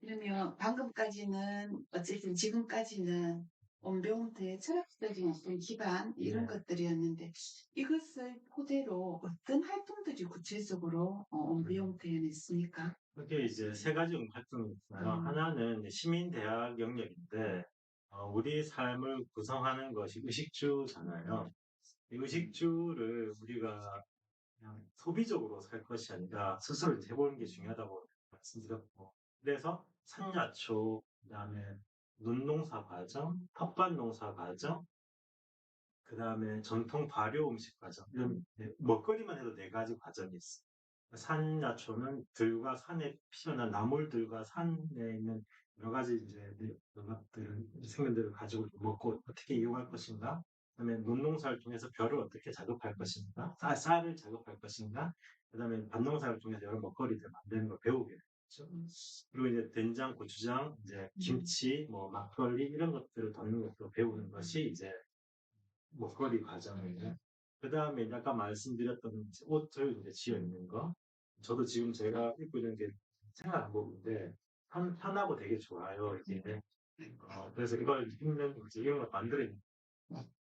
그러면 방금까지는 어쨌든 지금까지는 온병태의 철학적인 어떤 기반 이런 네. 것들이었는데 이것을 토대로 어떤 활동들이 구체적으로 온병태에는 있습니까? 그게 이제 세 가지 활동이 있어요. 하나는 이제 시민대학 영역인데 우리 삶을 구성하는 것이 의식주잖아요. 이 의식주를 우리가 그냥 소비적으로 살 것이 아니라 스스로 해보는 게 중요하다고 말씀드렸고 그래서 산야초, 그다음에 눈농사 과정, 텃밭농사 과정, 그다음에 전통 발효 음식 과정 이런 먹거리만 해도 네 가지 과정이 있어요. 산야초는 들과 산에 피어난 나물들과 산에 있는 여러 가지 이제 것들을 생명들을 가지고 먹고 어떻게 이용할 것인가, 그다음에 논농사를 통해서 벼를 어떻게 작업할 것인가, 쌀을 작업할 것인가, 그다음에 밭농사를 통해서 여러 먹거리들 만드는 걸 배우게 되죠. 그리고 이제 된장, 고추장, 이제 김치, 뭐 막걸리 이런 것들을 덮는 것도 배우는 것이 이제 먹거리 과정이에요. 그 다음에 아까 말씀드렸던 옷을 이제 지어 입는 거. 저도 지금 제가 입고 있는 게 생활복인데 편하고 되게 좋아요. 이게. 그래서 이걸 입는 이제 이런 걸 만드는.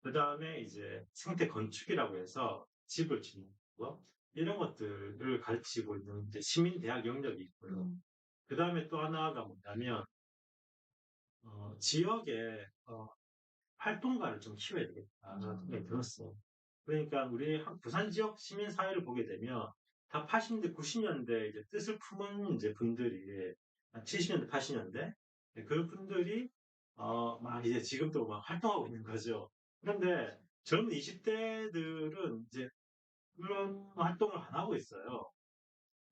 그 다음에 이제 생태 건축이라고 해서 집을 짓는 거 이런 것들을 가르치고 있는 이제 시민대학 영역이 있고요. 그 다음에 또 하나가 뭐냐면 지역에 활동가를 좀 키워야 되겠다는 생각이 들었어. 그러니까 우리 부산 지역 시민 사회를 보게 되면 다 80년대, 90년대 이제 뜻을 품은 이제 분들이 70년대, 80년대 그 분들이 막 이제 지금도 막 활동하고 있는 거죠. 그런데 젊은 20대들은 이제 그런 활동을 안 하고 있어요.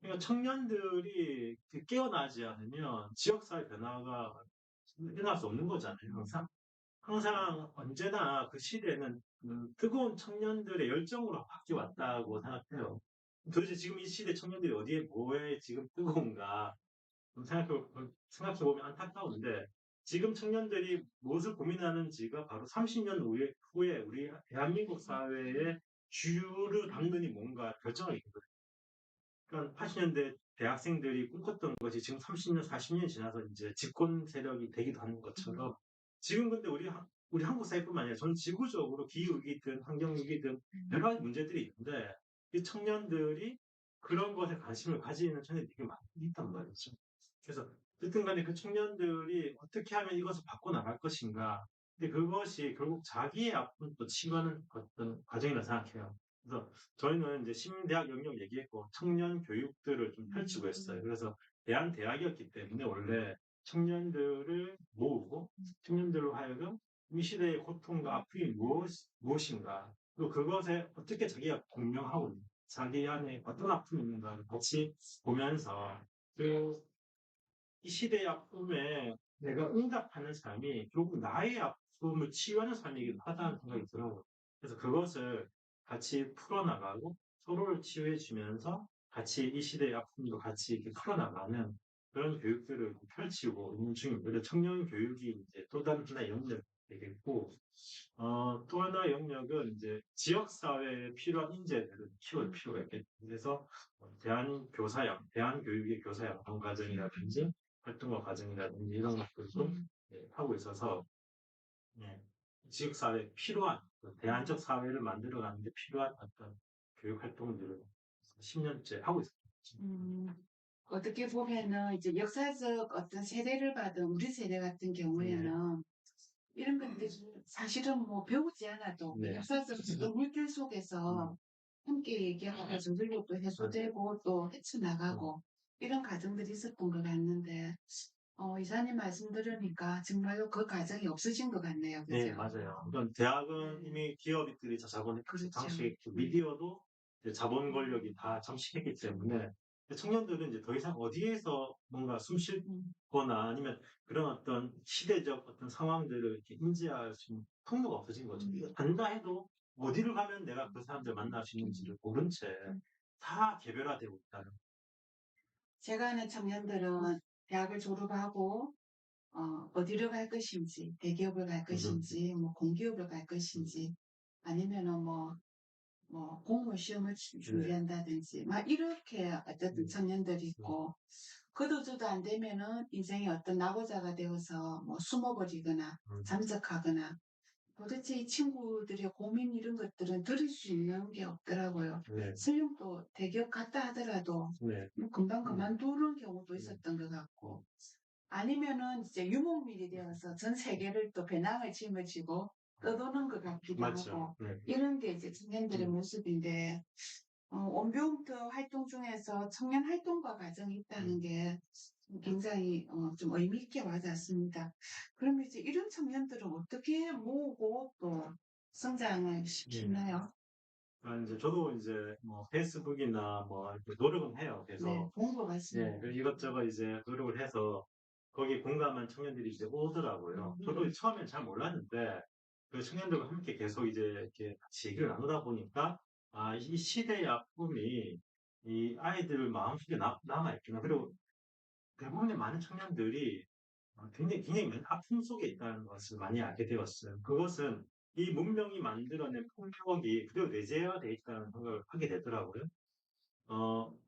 그러니까 청년들이 깨어나지 않으면 지역사회 변화가 일어날 수 없는 거잖아요. 항상 언제나 그 시대는 뜨거운 청년들의 열정으로 바뀌어왔다고 생각해요. 도대체 지금 이 시대 청년들이 어디에 뭐에 지금 뜨거운가 좀 생각해보면 안타까운데 지금 청년들이 무엇을 고민하는지가 바로 30년 후에 우리 대한민국 사회의 주류를 담론이 뭔가 결정을 이루거든요. 그러니까 80년대 대학생들이 꿈꿨던 것이 지금 30년, 40년 지나서 이제 집권 세력이 되기도 하는 것처럼 지금 근데 우리 한국 사회뿐만 아니라 전 지구적으로 기후위기든 환경위기든 여러 가지 문제들이 있는데 이 청년들이 그런 것에 관심을 가지는 청년들이 되게 많이 있단 말이죠. 그래서 어쨌든 간에 그 청년들이 어떻게 하면 이것을 바꿔나갈 것인가. 근데 그것이 결국 자기의 아픔 또 치유하는 어떤 과정이라 생각해요. 그래서 저희는 이제 시민대학 영역 얘기했고 청년 교육들을 좀 펼치고 했어요. 그래서 대한대학이었기 때문에 원래 청년들을 모으고 청년들로 하여금 이 시대의 고통과 아픔이 무엇인가 또 그것에 어떻게 자기가 공명하고 있는가, 자기 안에 어떤 아픔이 있는가를 같이 보면서 이 시대의 아픔에 내가 응답하는 삶이 결국 나의 아픔을 치유하는 삶이기도 하다는 생각이 들어요. 그래서 그것을 같이 풀어나가고 서로를 치유해주면서 같이 이 시대의 아픔도 같이 이렇게 풀어나가는 그런 교육들을 펼치고 있는 중입니다. 그래서 청년 교육이 이제 또 다른 하나의 영역이 되겠고, 또 하나의 영역은 이제 지역사회에 필요한 인재들을 키울 필요가 있겠죠. 그래서 대한교육의 교사양 과정이라든지 활동과 과정이라든지 이런 것들도 하고 있어서 예, 지역사회에 필요한 대안적 사회를 만들어가는 데 필요한 어떤 교육 활동들을 10년째 하고 있습니다. 어떻게 보면은 이제 역사적 어떤 세대를 받은 우리 세대 같은 경우에는 이런 것들이 사실은 뭐 배우지 않아도 네. 역사적 물길 속에서 함께 얘기하고 저들로 또 해소되고 또 헤쳐나가고 이런 과정들이 있었던 것 같는데 이사님 말씀 들으니까 정말로 그 과정이 없어진 것 같네요. 네, 그죠? 맞아요. 그러니까 대학은 이미 기업들이 다 그렇죠. 장식, 미디어도 이제 자본 권력이 다 장식했기 때문에 청년들은 이제 더 이상 어디에서 뭔가 숨 쉬거나 아니면 그런 어떤 시대적 어떤 상황들을 이렇게 인지할 수 있는 통로가 없어진 거죠. 간다 해도 어디를 가면 내가 그 사람들 만날 수 있는지를 모른 채 다 개별화되고 있다는. 제가 아는 청년들은 대학을 졸업하고 어디로 갈 것인지, 대기업을 갈 것인지, 뭐 공기업을 갈 것인지, 아니면은 뭐 공무원 시험을 준비한다든지, 막 이렇게 어쨌든 청년들이 있고, 그도저도 안 되면은 인생의 어떤 낙오자가 되어서 뭐 숨어버리거나 잠적하거나, 도대체 이 친구들의 고민 이런 것들은 들을 수 있는 게 없더라고요. 네, 설령 또 대기업 갔다 하더라도 네, 뭐 금방 그만두는 경우도 있었던 것 같고, 아니면은 이제 유목민이 되어서 전 세계를 또 배낭을 짊어지고 떠도는 것 같기도 하고, 맞죠. 네. 이런 게 이제 청년들의 모습인데, 원병부터 활동 중에서 청년 활동과 과정이 있다는 게 굉장히 좀 의미 있게 와닿습니다. 그러면 이제 이런 청년들은 어떻게 모으고 또 성장을 시키나요? 이제 저도 이제 뭐 페이스북이나 뭐 이렇게 노력은 해요. 네, 그래서 본 것 같습니다. 이것저것 이제 노력을 해서 거기 공감한 청년들이 이제 오더라고요. 저도 처음엔 잘 몰랐는데 그 청년들과 함께 계속 이제 이렇게 같이 얘기를 나누다 보니까 이 시대의 아픔이 이 아이들 마음속에 남아있구나. 그리고 대부분의 많은 청년들이 굉장히 많은 아픔 속에 있다는 것을 많이 알게 되었어요. 그것은 이 문명이 만들어낸 폭력이 그대로 내재화되어 있다는 생각을 하게 되더라고요.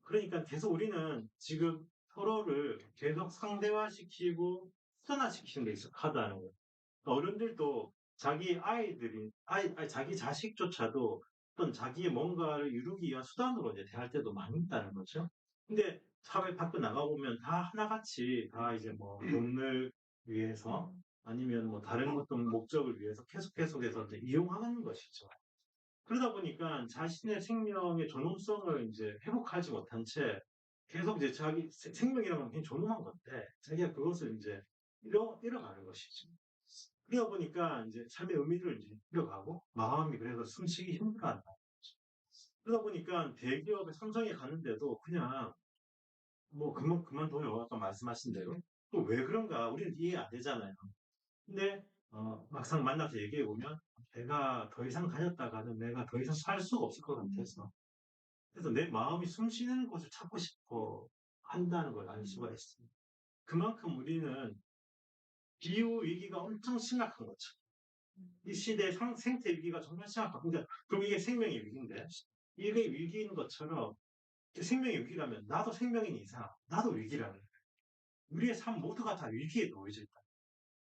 그러니까 계속 우리는 지금 서로를 계속 상대화시키고 수단화시키는 데 익숙하다는 거예요. 어른들도 자기 자기 자식조차도 어떤 자기의 뭔가를 이루기 위한 수단으로 이제 대할 때도 많이 있다는 거죠. 근데 사회 밖에 나가보면 다 하나같이 다 이제 뭐 돈을 위해서 아니면 뭐 다른 어떤 목적을 위해서 계속해서 이제 이용하는 것이죠. 그러다 보니까 자신의 생명의 존엄성을 이제 회복하지 못한 채 계속 이제 자기 생명이라는 건 그냥 존엄한 건데 자기가 그것을 이제 잃어가는 것이죠. 그러다 보니까 이제 삶의 의미를 이제 잃어가고 마음이 그래서 숨쉬기 힘들어한다. 그러다 보니까 대기업의 삼성에 가는데도 그냥 뭐 그만둬요. 아까 말씀하신 대로. 또 왜 그런가 우리는 이해 안 되잖아요. 근데 막상 만나서 얘기해 보면 내가 더 이상 다녔다가는 내가 더 이상 살 수가 없을 것 같아서 그래서 내 마음이 숨 쉬는 곳을 찾고 싶어 한다는 걸 알 수가 있습니다. 그만큼 우리는 기후 위기가 엄청 심각한 거죠. 이 시대의 생태 위기가 정말 심각합니다. 그럼 이게 생명의 위기인데, 이게 위기인 것처럼 생명의 위기라면 나도 생명인 이상 나도 위기라는 거예요. 우리의 삶 모두가 다 위기에 놓여져 있다.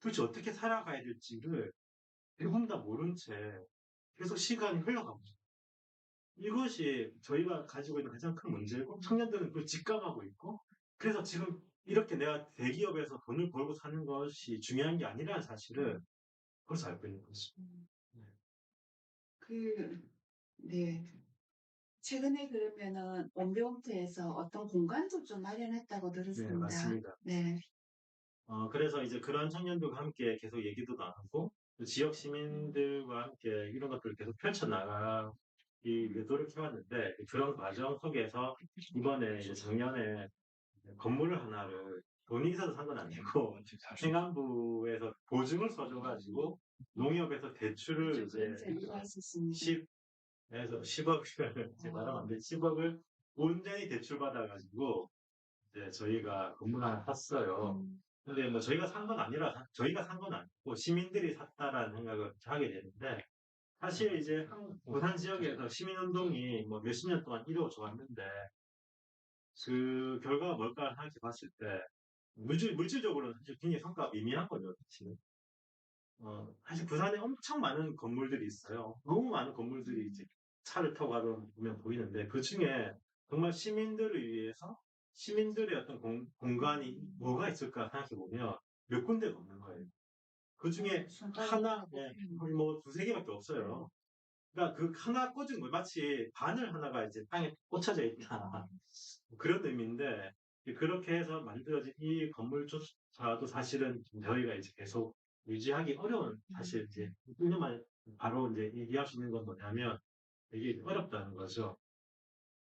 도대체 어떻게 살아가야 될지를 대부분 다 모른 채 계속 시간이 흘러가고 있어요. 이것이 저희가 가지고 있는 가장 큰 문제고 청년들은 그걸 직감하고 있고 그래서 지금 이렇게 내가 대기업에서 돈을 벌고 사는 것이 중요한 게 아니라는 사실을 벌써 알고 있는 거죠. 네. 그, 네. 최근에 그러면은 원병투에서 어떤 공간도 좀 마련했다고 네, 들었습니다. 맞습니다. 네. 그래서 이제 그런 청년들과 함께 계속 얘기도 나누고 또 지역 시민들과 함께 이런 것들을 계속 펼쳐나가기 위해 노력해왔는데 그런 과정 속에서 이번에 이제 작년에 건물을 하나를 돈이 있어서 산 건 아니고 행안부에서 보증을 써줘가지고 농협에서 대출을 이제 이해하셨습니다. 10에서 10억을 제 말하면 안 돼. 10억을 온전히 대출받아가지고 이제 저희가 건물 하나 샀어요. 근데 뭐 저희가 산 건 아니라 저희가 산 건 아니고 시민들이 샀다라는 생각을 하게 되는데 사실 이제 부산 지역에서 시민운동이 뭐 몇십 년 동안 이루어져 왔는데 그 결과가 뭘까 생각해 봤을 때 물질적으로는 사실 굉장히 성과가 미미한 거죠. 사실은. 사실 부산에 엄청 많은 건물들이 있어요. 너무 많은 건물들이 이제 차를 타고 가면 보이는데 그 중에 정말 시민들을 위해서 시민들의 어떤 공간이 뭐가 있을까 생각해 보면 몇 군데가 없는 거예요. 그 중에 하나, 거의 뭐 두세 개밖에 없어요. 그러니까 그 하나 꽂은 거 마치 바늘 하나가 이제 땅에 꽂혀져 있다. 그런 의미인데 그렇게 해서 만들어진 이 건물조차도 사실은 저희가 이제 계속 유지하기 어려운 사실 이제 1년만 바로 이제 얘기할 수 있는 건 뭐냐면 되게 어렵다는 거죠.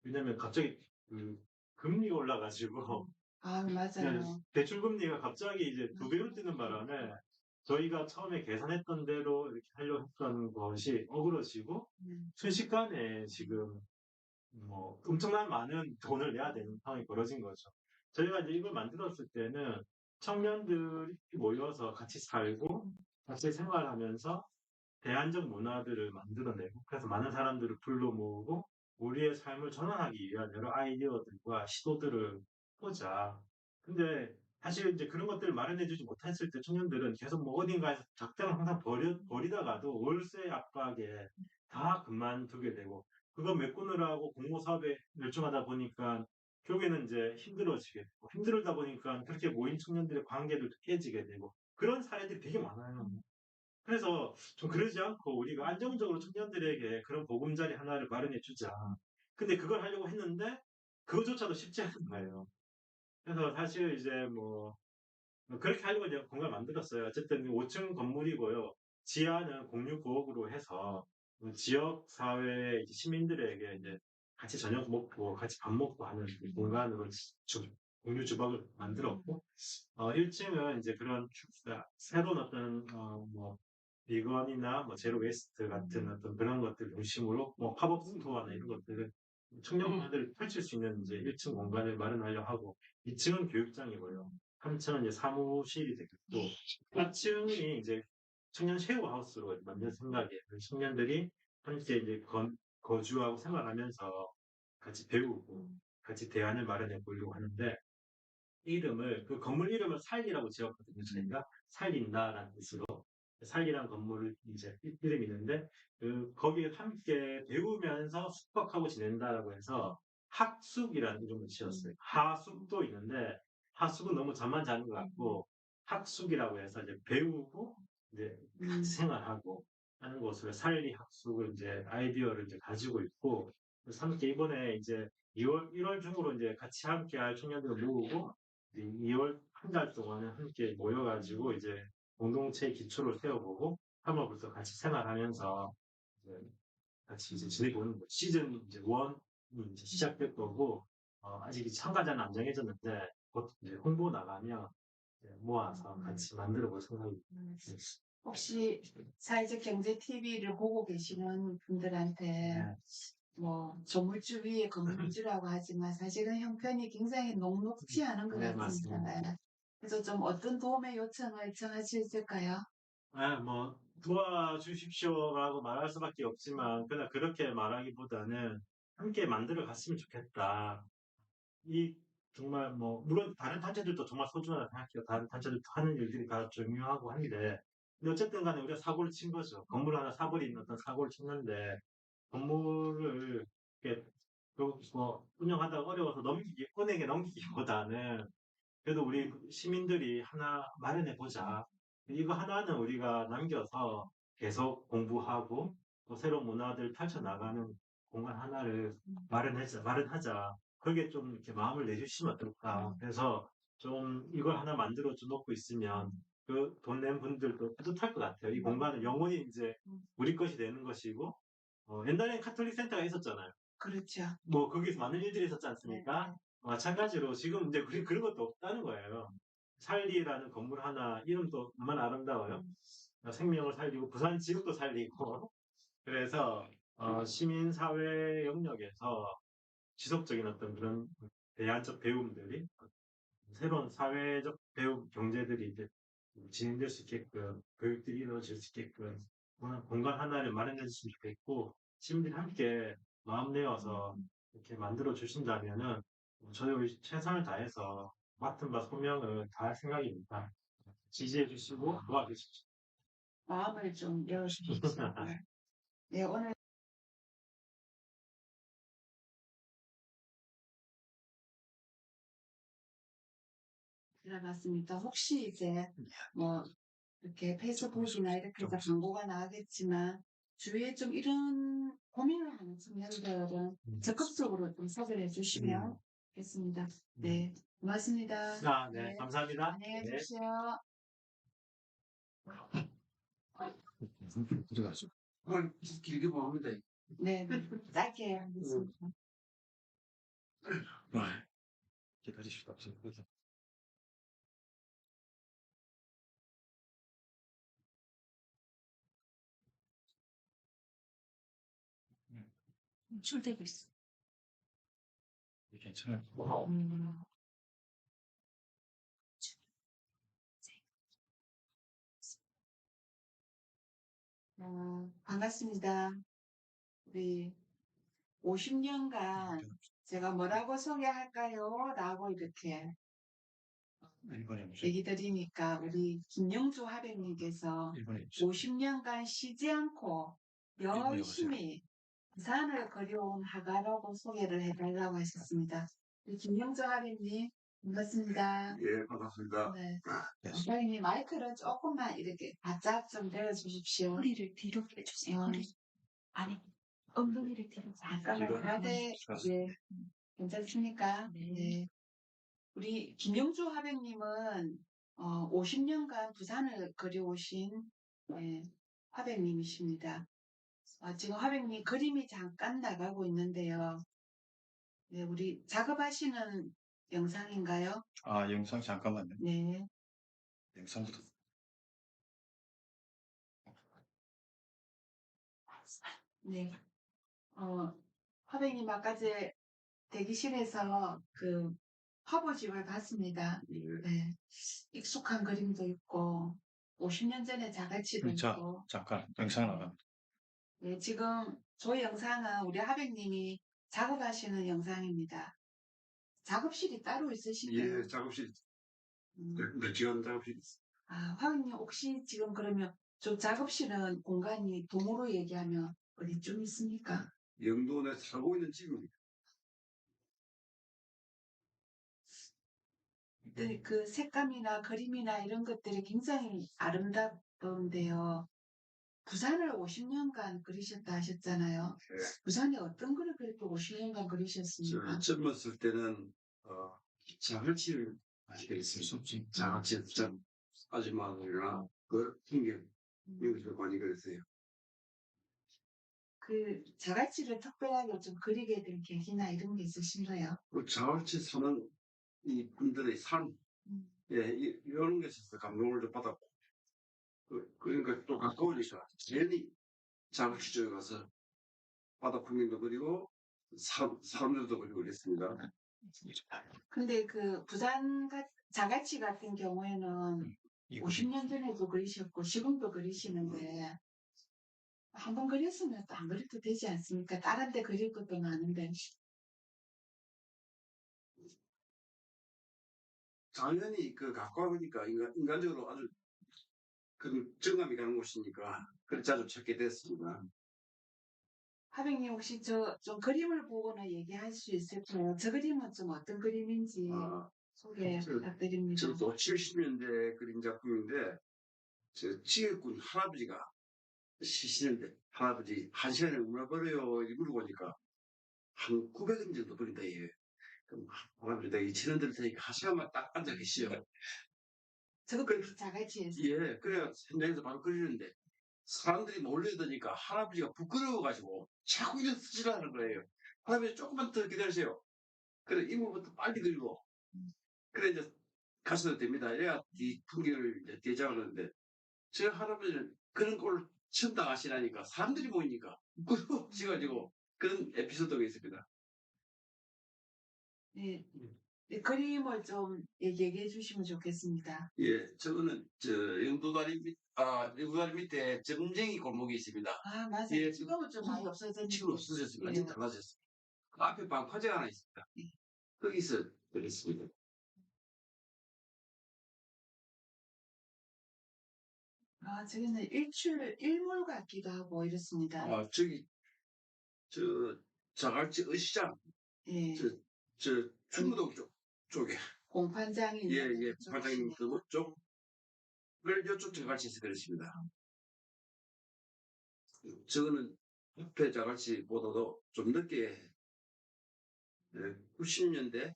왜냐면 갑자기 그 금리가 올라가지고 아, 맞아요. 대출 금리가 갑자기 이제 두 배로 뛰는 바람에 저희가 처음에 계산했던 대로 이렇게 하려고 했던 것이 어그러지고 순식간에 지금 뭐 엄청난 많은 돈을 내야 되는 상황이 벌어진 거죠. 저희가 이제 이걸 만들었을 때는 청년들이 모여서 같이 살고 같이 생활하면서 대안적 문화들을 만들어내고 그래서 많은 사람들을 불러 모으고 우리의 삶을 전환하기 위한 여러 아이디어들과 시도들을 보자. 근데 사실 이제 그런 것들을 마련해주지 못했을 때 청년들은 계속 뭐 어딘가에서 적당을 항상 버리다가도 월세 압박에 다 그만두게 되고 그거 메꾸느라고 공모 사업에 열중하다 보니까 결국에는 이제 힘들어지게 되고 힘들다 보니까 그렇게 모인 청년들의 관계도 깨지게 되고 그런 사례들이 되게 많아요. 그래서 좀 그러지 않고 우리가 안정적으로 청년들에게 그런 보금자리 하나를 마련해 주자. 근데 그걸 하려고 했는데 그것조차도 쉽지 않은 거예요. 그래서 사실 이제 뭐 그렇게 하려고 이제 공간을 만들었어요. 어쨌든 5층 건물이고요. 지하는 공유구역으로 해서 지역 사회 시민들에게 이제 같이 저녁 먹고 같이 밥 먹고 하는 그 공간으로 공유 주방을 만들었고 1층은 이제 그런 새로운 어떤 뭐 비건이나 뭐 제로 웨스트 같은 어떤 그런 것들 중심으로 뭐 팝업 스토어나 이런 것들을 청년 문화들을 펼칠 수 있는 이제 1층 공간을 마련하려고 하고 2층은 교육장이고요. 3층은 이제 사무실이 되겠고 4층이 이제 청년 쉐어하우스로 만든 생각이에요. 청년들이 함께 이제 거주하고 생활하면서 같이 배우고 같이 대안을 마련해 보려고 하는데 그 건물 이름을 살리라고 지었거든요. 저희가 살린다라는 뜻으로 살리란 건물을 이제 이름이 있는데 거기에 함께 배우면서 숙박하고 지낸다라고 해서 학숙이라는 이름을 지었어요. 하숙도 있는데 하숙은 너무 잠만 자는 것 같고 학숙이라고 해서 이제 배우고 이제 같이 생활하고 하는 곳으로 살리 학숙을 이제 아이디어를 이제 가지고 있고 그래서 함께 이번에 이제 1월 중으로 이제 같이 함께 할 청년들을 모으고 2월 한 달 동안은 함께 모여가지고 이제 공동체 기초를 세워보고 3월부터 같이 생활하면서 이제 같이 이제 지내고 오는 거 시즌 이제 1이 이제 시작될 거고 아직 참가자는 안 정해졌는데 곧 이제 홍보 나가면 이제 모아서 같이 만들어 볼 생각입니다. 혹시 사회적 경제 TV를 보고 계시는 분들한테 뭐 조물주 위에 건물주라고 하지만 사실은 형편이 굉장히 녹록지 않은 것 네, 같습니다. 맞습니다. 네. 그래서 좀 어떤 도움의 요청을 청할 수 있을까요? 뭐 도와주십시오라고 말할 수밖에 없지만 그냥 그렇게 말하기보다는 함께 만들어 갔으면 좋겠다. 이 정말 뭐 물론 다른 단체들도 정말 소중하다 생각해요. 다른 단체들도 하는 일들이 다 중요하고 한데 근데 어쨌든 간에 우리가 사고를 친 거죠. 건물 하나 사버린 어떤 사고를 쳤는데 건물을 이렇게 뭐 운영하다가 어려워서 은행에 넘기기보다는 그래도 우리 시민들이 하나 마련해 보자. 이거 하나는 우리가 남겨서 계속 공부하고 또 새로운 문화들 펼쳐나가는 공간 하나를 마련하자. 그게 좀 이렇게 마음을 내주시면 어떨까. 그래서 좀 이걸 하나 만들어 놓고 있으면 그 돈 낸 분들도 뿌듯할 것 같아요. 이 공간은 영원히 이제 우리 것이 되는 것이고, 옛날엔 카톨릭 센터가 있었잖아요. 그렇죠. 뭐 거기서 많은 일들이 있었지 네, 않습니까? 네. 마찬가지로 지금 이제 우리 그런 것도 없다는 거예요. 찰리라는 건물 하나 이름도 얼마나 아름다워요. 생명을 살리고 부산 지역도 살리고 그래서 시민사회 영역에서 지속적인 어떤 그런 대안적 배움들이 새로운 사회적 배움 경제들이 이제 진행될 수 있게끔 교육들이 이루어질 수 있게끔 그런 공간 하나를 마련해 주시면 좋겠고 시민들이 함께 마음 내어서 이렇게 만들어 주신다면은 저희 최선을 다해서 맡은 바 소명을 다할 생각입니다. 지지해 주시고 도와주십시오. 마음을 좀 열어주십시오. 네, 오늘 들어봤습니다. 혹시 이제 뭐 이렇게 페이스북이나 이렇게 해서 광고가 나가겠지만 주위에 좀 이런 고민을 하는 청년들은 적극적으로 좀 소개를 해주시면 좋겠습니다. 네, 고맙습니다. 네, 네, 감사합니다. 안녕히 네. 계십시오. 들어가죠. 길게 보합니다. 네, 짧게 하겠습니다. 기다리십시오. 출되고 있어. 괜찮아요. 반갑습니다. 우리 50년간 제가 뭐라고 소개할까요? 라고 이렇게 1번에 오세요. 얘기 드리니까 우리 김영주 하백님께서 1번에 오세요. 50년간 쉬지 않고 일본에 열심히 부산을 거려온 화가라고 소개를 해달라고 하셨습니다. 우리 김영주 하백님 반갑습니다. 예, 반갑습니다. 네. 네. 하백님 마이크를 조금만 이렇게 바짝 좀 내려주십시오. 허리를 뒤로 빼주세요. 아니, 엉덩이를 뒤로. 잠깐만. 네, 네. 괜찮습니까? 네. 우리 김영주 화백님은 50년간 부산을 그려오신 화백님이십니다. 지금 화백님 그림이 잠깐 나가고 있는데요. 네, 우리 작업하시는 영상인가요? 영상 잠깐만요. 네. 영상부터. 네. 화백님 아까 제 대기실에서 그 화보집을 봤습니다. 네. 익숙한 그림도 있고 50년 전에 자갈치도 자, 있고 잠깐 영상 나갑니다. 네, 지금 저희 영상은 우리 하백님이 작업하시는 영상입니다. 작업실이 따로 있으신가요? 예, 작업실 음, 지원 작업실 있습니다. 하백님 혹시 지금 그러면 저 작업실은 공간이 동으로 얘기하면 어디쯤 있습니까? 영도에 살고 있는 집입니다. 네, 그 색감이나 그림이나 이런 것들이 굉장히 아름답던데요. 부산을 50년간 그리셨다 하셨잖아요. 예. 부산에 어떤 글을 그렇게 50년간 그리셨습니까? 젊었을 때는 자갈치를 아시겠어요? 자갈치 부산 아줌마들이나 그 풍경 여기서 많이 그렸어요. 그 자갈치를 특별하게 좀 그리게 된 계기나 이런 게 있으신가요? 그 자갈치 사는 이 분들의 삶, 음. 이런 것에서 감동을 좀 받았고, 그러니까 또 가까워지죠. 괜히 자갈치 쪽에 가서 바다 풍경도 그리고 사람들도 그리고 그랬습니다. 근데 그 자갈치 같은 경우에는 50년 전에도 그리셨고 지금도 그리시는데 한 번 그렸으면 또 안 그려도 되지 않습니까? 다른 데 그릴 것도 많은데. 당연히 그 갖고 보니까 인간적으로 아주 그 정감이 가는 곳이니까 그걸 자주 찾게 됐습니다. 하백님 혹시 좀 그림을 보거나 얘기할 수 있을까요? 저 그림은 좀 어떤 그림인지 아, 소개 저- 부탁드립니다. 저도 70년대 그림 작품인데 저 지혜꾼 할아버지가 시시는데 할아버지 한 시간에 얼마 벌어요? 이렇게 물어보니까 한 900원 정도 버린다 얘. 그럼 할아버지 내가 2,000원 들 테니까 한 시간만 딱 앉아 계시오. 저것도 자갈치에서. 예, 그래야 현장에서 바로 그리는데 사람들이 몰려드니까 할아버지가 부끄러워가지고 자꾸 이런 쓰시라는 거예요. 할아버지 조금만 더 기다리세요. 그래 이물부터 빨리 그리고 그래 이제 가셔도 됩니다. 이래야 이 풍경을 이제 대장하는데 저 할아버지는 그런 꼴을 처음 당하시라니까 사람들이 모이니까 부끄러워지가지고 그런 에피소드가 있습니다. 네. 네, 그림을 좀 얘기해 주시면 좋겠습니다. 예, 저거는 저 영도다리 밑에 점쟁이 골목이 있습니다. 아, 맞아요. 예, 지금은 좀 많이 없어졌는데. 지금 없어졌습니다. 예. 완전 달라졌습니다. 그 앞에 방파제가 하나 있습니다. 예. 거기서 그랬습니다. 아, 저기는 일몰 같기도 하고 이렇습니다. 아, 저기 저 자갈치 의시장 예. 저 충무동 쪽에 공판장이 예, 있는 예, 그쪽이시네요. 반장님 그쪽을 이쪽 자갈치에서 그렸습니다. 저거는 옆에 자갈치보다도 좀 늦게 90년대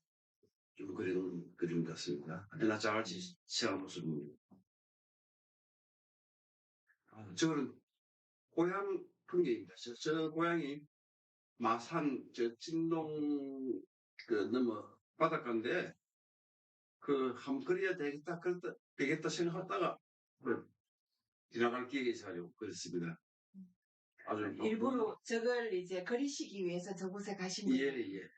좀 그리는 그림 같습니다. 나 자갈치 시장 모습입니다. 저거는 고향 풍경입니다. 저 고향이 마산 저 진동 그 넘어 바닷가인데 그 한번 그려야 되겠다 생각하다가 지나갈 기회가 있어가지고 그랬습니다. 아주 일부러 저걸 이제 그리시기 위해서 저곳에 가신 예, 거예요. 예.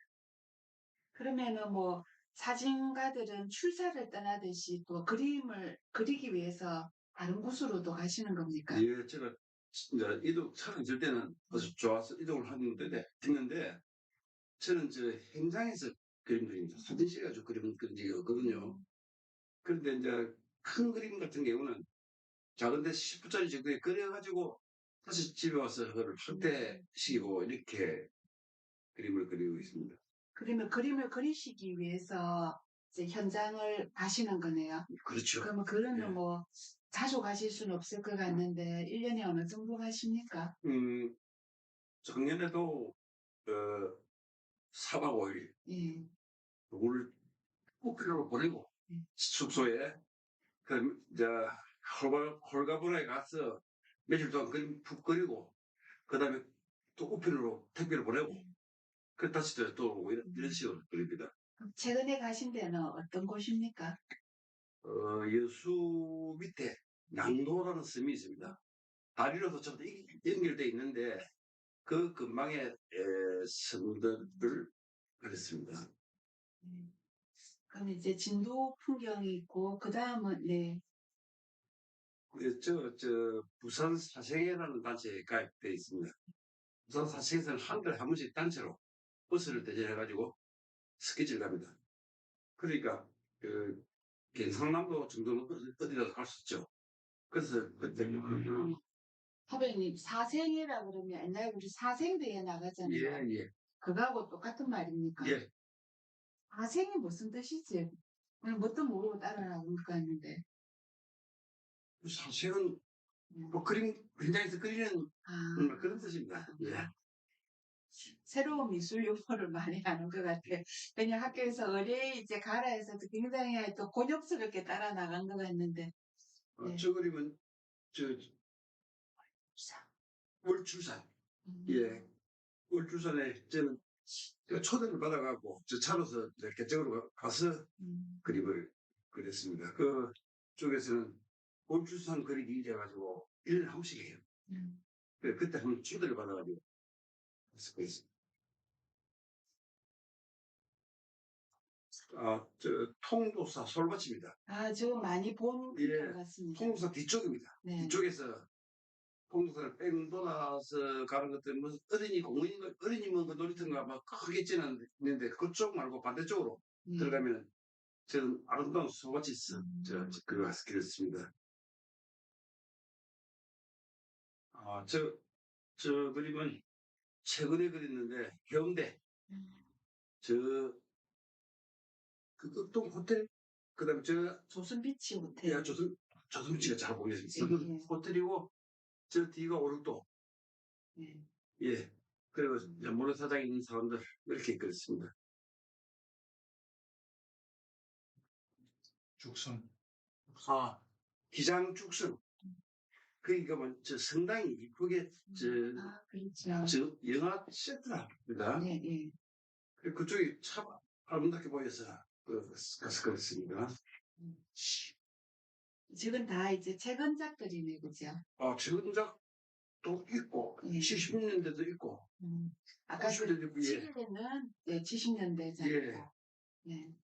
그러면은 뭐 사진가들은 출사를 떠나듯이 또 그림을 그리기 위해서 다른 곳으로도 가시는 겁니까? 예, 제가 이제 차를 들 때는 아주 좋아서 이동을 했는데 저는 저 현장에서 그림 그립니다. 사진실 가지고 그림 그린 적이 없거든요. 그런데 이제 큰 그림 같은 경우는 작은데 10분짜리 정도에 그려가지고 다시 집에 와서 그걸 확대시키고 이렇게 그림을 그리고 있습니다. 그러면 그림을 그리시기 위해서 이제 현장을 가시는 거네요. 그렇죠. 그러면 그러면 예. 뭐 자주 가실 수는 없을 것 같는데 1년에 어느 정도 가십니까? 작년에도 4박 5일 예. 을 꽃필로 보내고 음. 숙소에 그 이제 홀가분하게 가서 며칠 동안 그림 푹 그리고 그 다음에 또 우편으로 택배를 보내고 그 다시 또 오고 이런 식으로 그립니다. 최근에 가신 데는 어떤 곳입니까? 여수 밑에 양도라는 섬이 있습니다. 다리로서 전부 연결되어 있는데 그 근방에 섬들을 그렸습니다. 그럼 이제 진도 풍경이 있고 그 다음은 네. 저 부산 사생회라는 단체에 가입되어 있습니다. 부산 사생회에서는 한 달에 한 번씩 단체로 버스를 대절해가지고 스케줄 갑니다. 그러니까 그 경상남도 정도는 어디라도 갈 수 있죠. 그래서 그때 선배님 사생이라 그러면 옛날에 우리 사생대회 나가잖아요. 예, 그거하고 똑같은 말입니까? 예. 사생이 무슨 뜻이지? 오늘 뭣도 모르고 따라나온 것 같는데. 사실은 뭐 그림 현장에서 그리는 아, 그런 뜻입니다. 예. 새로운 미술 요소를 많이 하는 것 같아. 그냥 학교에서 어뢰 이제 가라 해서 굉장히 또 곤욕스럽게 따라 나간 것 같는데. 네. 저 그림은 저 월출산. 음. 예. 월출산에 저는 그 초대를 받아가고 저 차로서 이렇게 저으로 가서 그림을 그렸습니다. 그 쪽에서는 월출산 그리기 이래 가지고 1년에 한 번씩 해요. 그때 한번 초대를 받아가지고 그래서 저 통도사 솔밭입니다. 아, 저 많이 본 예, 것 같습니다. 통도사 뒤쪽입니다. 네. 뒤쪽에서 통도사를 뺑 돌아서 가는 것들 무슨 어린이면 그 놀이터인가 막 크겠지는 있는데 그쪽 말고 반대쪽으로 네. 들어가면 저는 아름다운 소밭이 있어. 그거 그렸습니다. 저 그림은 최근에 그렸는데 해운대 저 그 극동 호텔 그다음에 저 조선비치 호텔. 야, 조선치가 잘 보이겠습니다. 예, 예. 호텔이고, 저 뒤가 오륙도. 네. 예. 그리고 모래사장에 있는 사람들, 이렇게 그렸습니다. 죽순. 기장죽순. 그러니까 뭐, 저 상당히 이쁘게, 아, 그렇죠. 저 영화 세트랍니다. 네, 예. 그쪽이 참 아름답게 보여서, 가서 그랬습니다. 지금 다 이제 최근작들이네, 그죠? 최근작도 있고, 예. 70년대도 있고, 아까 그 90년대도 있고, 예. 7일에는 네, 70년대잖아요. 예. 네.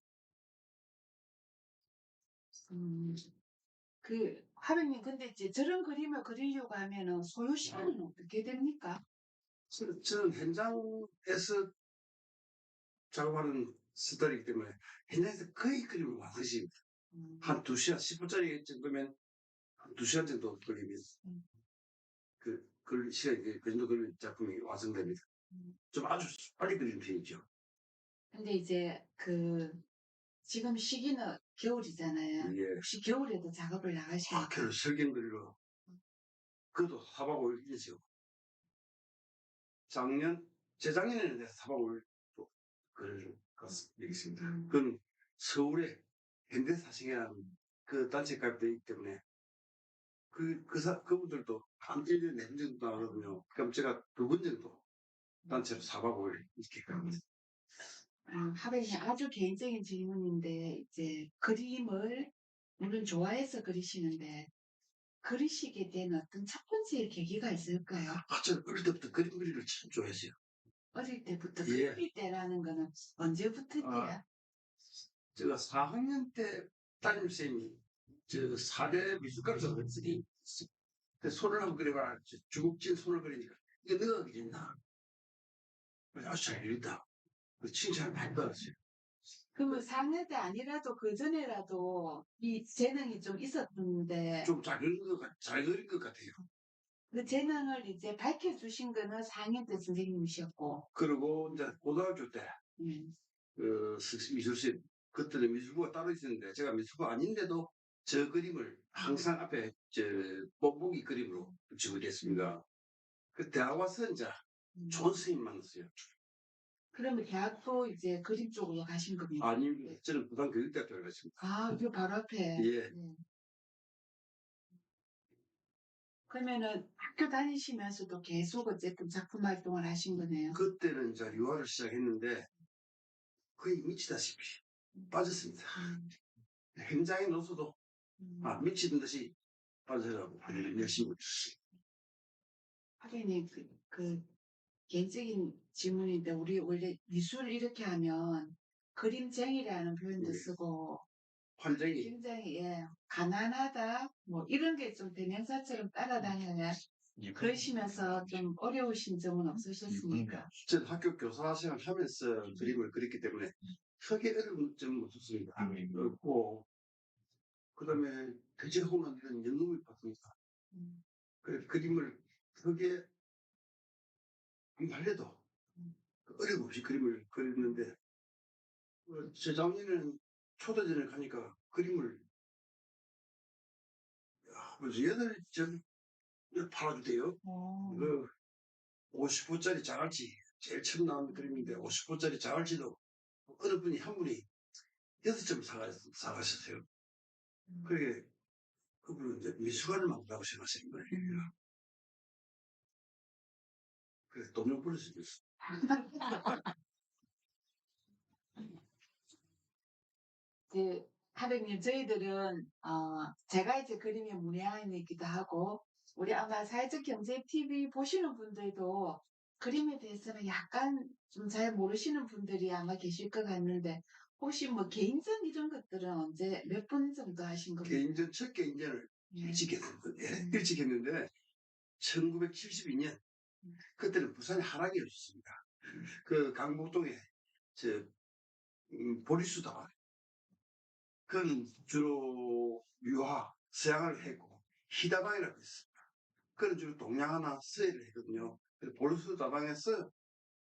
하백님, 근데 이제 저런 그림을 그리려고 하면은 소요 시간은 어떻게 됩니까? 저는 현장에서 작업하는 스타일이기 때문에 현장에서 거의 그림을 완성시 한 2시간, 10분짜리 정도면 한 2시간 정도 걸리면 그 시간이 그 정도 걸리면 작품이 완성됩니다. 좀 아주 빨리 그리는 편이죠. 근데 이제 지금 시기는 겨울이잖아요. 예. 혹시 겨울에도 작업을 나가십니까? 겨울 설경 그리러 그것도 4박 5일 일이죠. 재작년에는 내가 4박 5일 그리러 갔습니다. 그건 서울에 현대사생이라는 그 단체 가입되어 있기 때문에 그분들도 한 1년에 4번 정도 나가거든요. 그럼 제가 2번 정도 단체로 4박 5일 이렇게 갑니다. 하백님, 아주 개인적인 질문인데, 이제 그림을 물론 좋아해서 그리시는데, 그리시게 된 어떤 첫 번째 계기가 있을까요? 저는 어릴 때부터 그림 그리기를 참 좋아했어요. 어릴 때부터 예. 그릴 때라는 거는 언제부터인데요? 제가 4학년 때 담임쌤이 저 4대 미술가로서 그랬으니 손을 한번 그려봐라. 주먹진 손을 그리니까 이거 너가 그린다. 아주 잘 그린다. 칭찬을 많이 받았어요. 그러면 4학년 때 아니라도 그 전에라도 이 재능이 좀 있었는데, 좀 잘 그린 것 같아요. 그 재능을 이제 밝혀주신 거는 4학년 때 선생님이셨고, 그리고 이제 고등학교 때 음, 미술실 그때는 미술부가 따로 있었는데 제가 미술부 아닌데도 저 그림을 항상 앞에 뽁뽁이 그림으로 붙이고 있습니다. 그 대학 와서 이제 좋은 선생님 만났어요. 그러면 대학도 이제 그림 쪽으로 가신 겁니까? 아닙니다. 저는 부산교육대학교를 갔습니다. 아, 그 바로 앞에. 예. 그러면은 학교 다니시면서도 계속 어쨌든 작품 활동을 하신 거네요. 그때는 이제 유화를 시작했는데 거의 미치다시피 빠졌습니다. 현장에 넣어서도 미치는 듯이 빠져가고 열심히 하긴 개인적인 질문인데 우리 원래 미술 이렇게 하면 그림쟁이라는 표현도 예. 쓰고 환경이 굉장히 가난하다 뭐 이런 게 좀 대명사처럼 따라다녀야 그러시면서 좀 어려우신 점은 없으셨습니까? 전 학교 교사 생활 하면서 그림을 그렸기 때문에 크게 어려운 점은 없었습니다. 없고 그다음에 대체로는 이런 연금을 받으니까 그림을 크게 안 달래도 어려움 없이 그림을 그렸는데 재작년에는 초대전을 가니까 그림을 벌써 8점 팔아주대요. 그 50부짜리 자갈치 제일 처음 나온 그림인데 50부짜리 자갈치도 어느 분이 한 분이 6점 사가셨어요. 그게 그분은 이제 미술관을 만들라고 생각하시는 거예요. 그래서 돈을 벌었어요. 하백님, 저희들은, 제가 이제 그림의 문외한이기도 하고, 우리 아마 사회적 경제 TV 보시는 분들도 그림에 대해서는 약간 좀 잘 모르시는 분들이 아마 계실 것 같는데, 혹시 뭐 개인전 이런 것들은 언제, 몇 분 정도 하신 겁니까? 개인전, 첫 개인전을 예. 일찍 했는데, 음. 일찍 했는데, 1972년, 음. 그때는 부산에 하락이었습니다. 그 강북동에, 저, 보리수다방. 그건 주로 유화, 서양을 했고, 희다방이라고 했습니다. 그건 주로 동양화나 서예를 했거든요. 그래서 보리수다방에서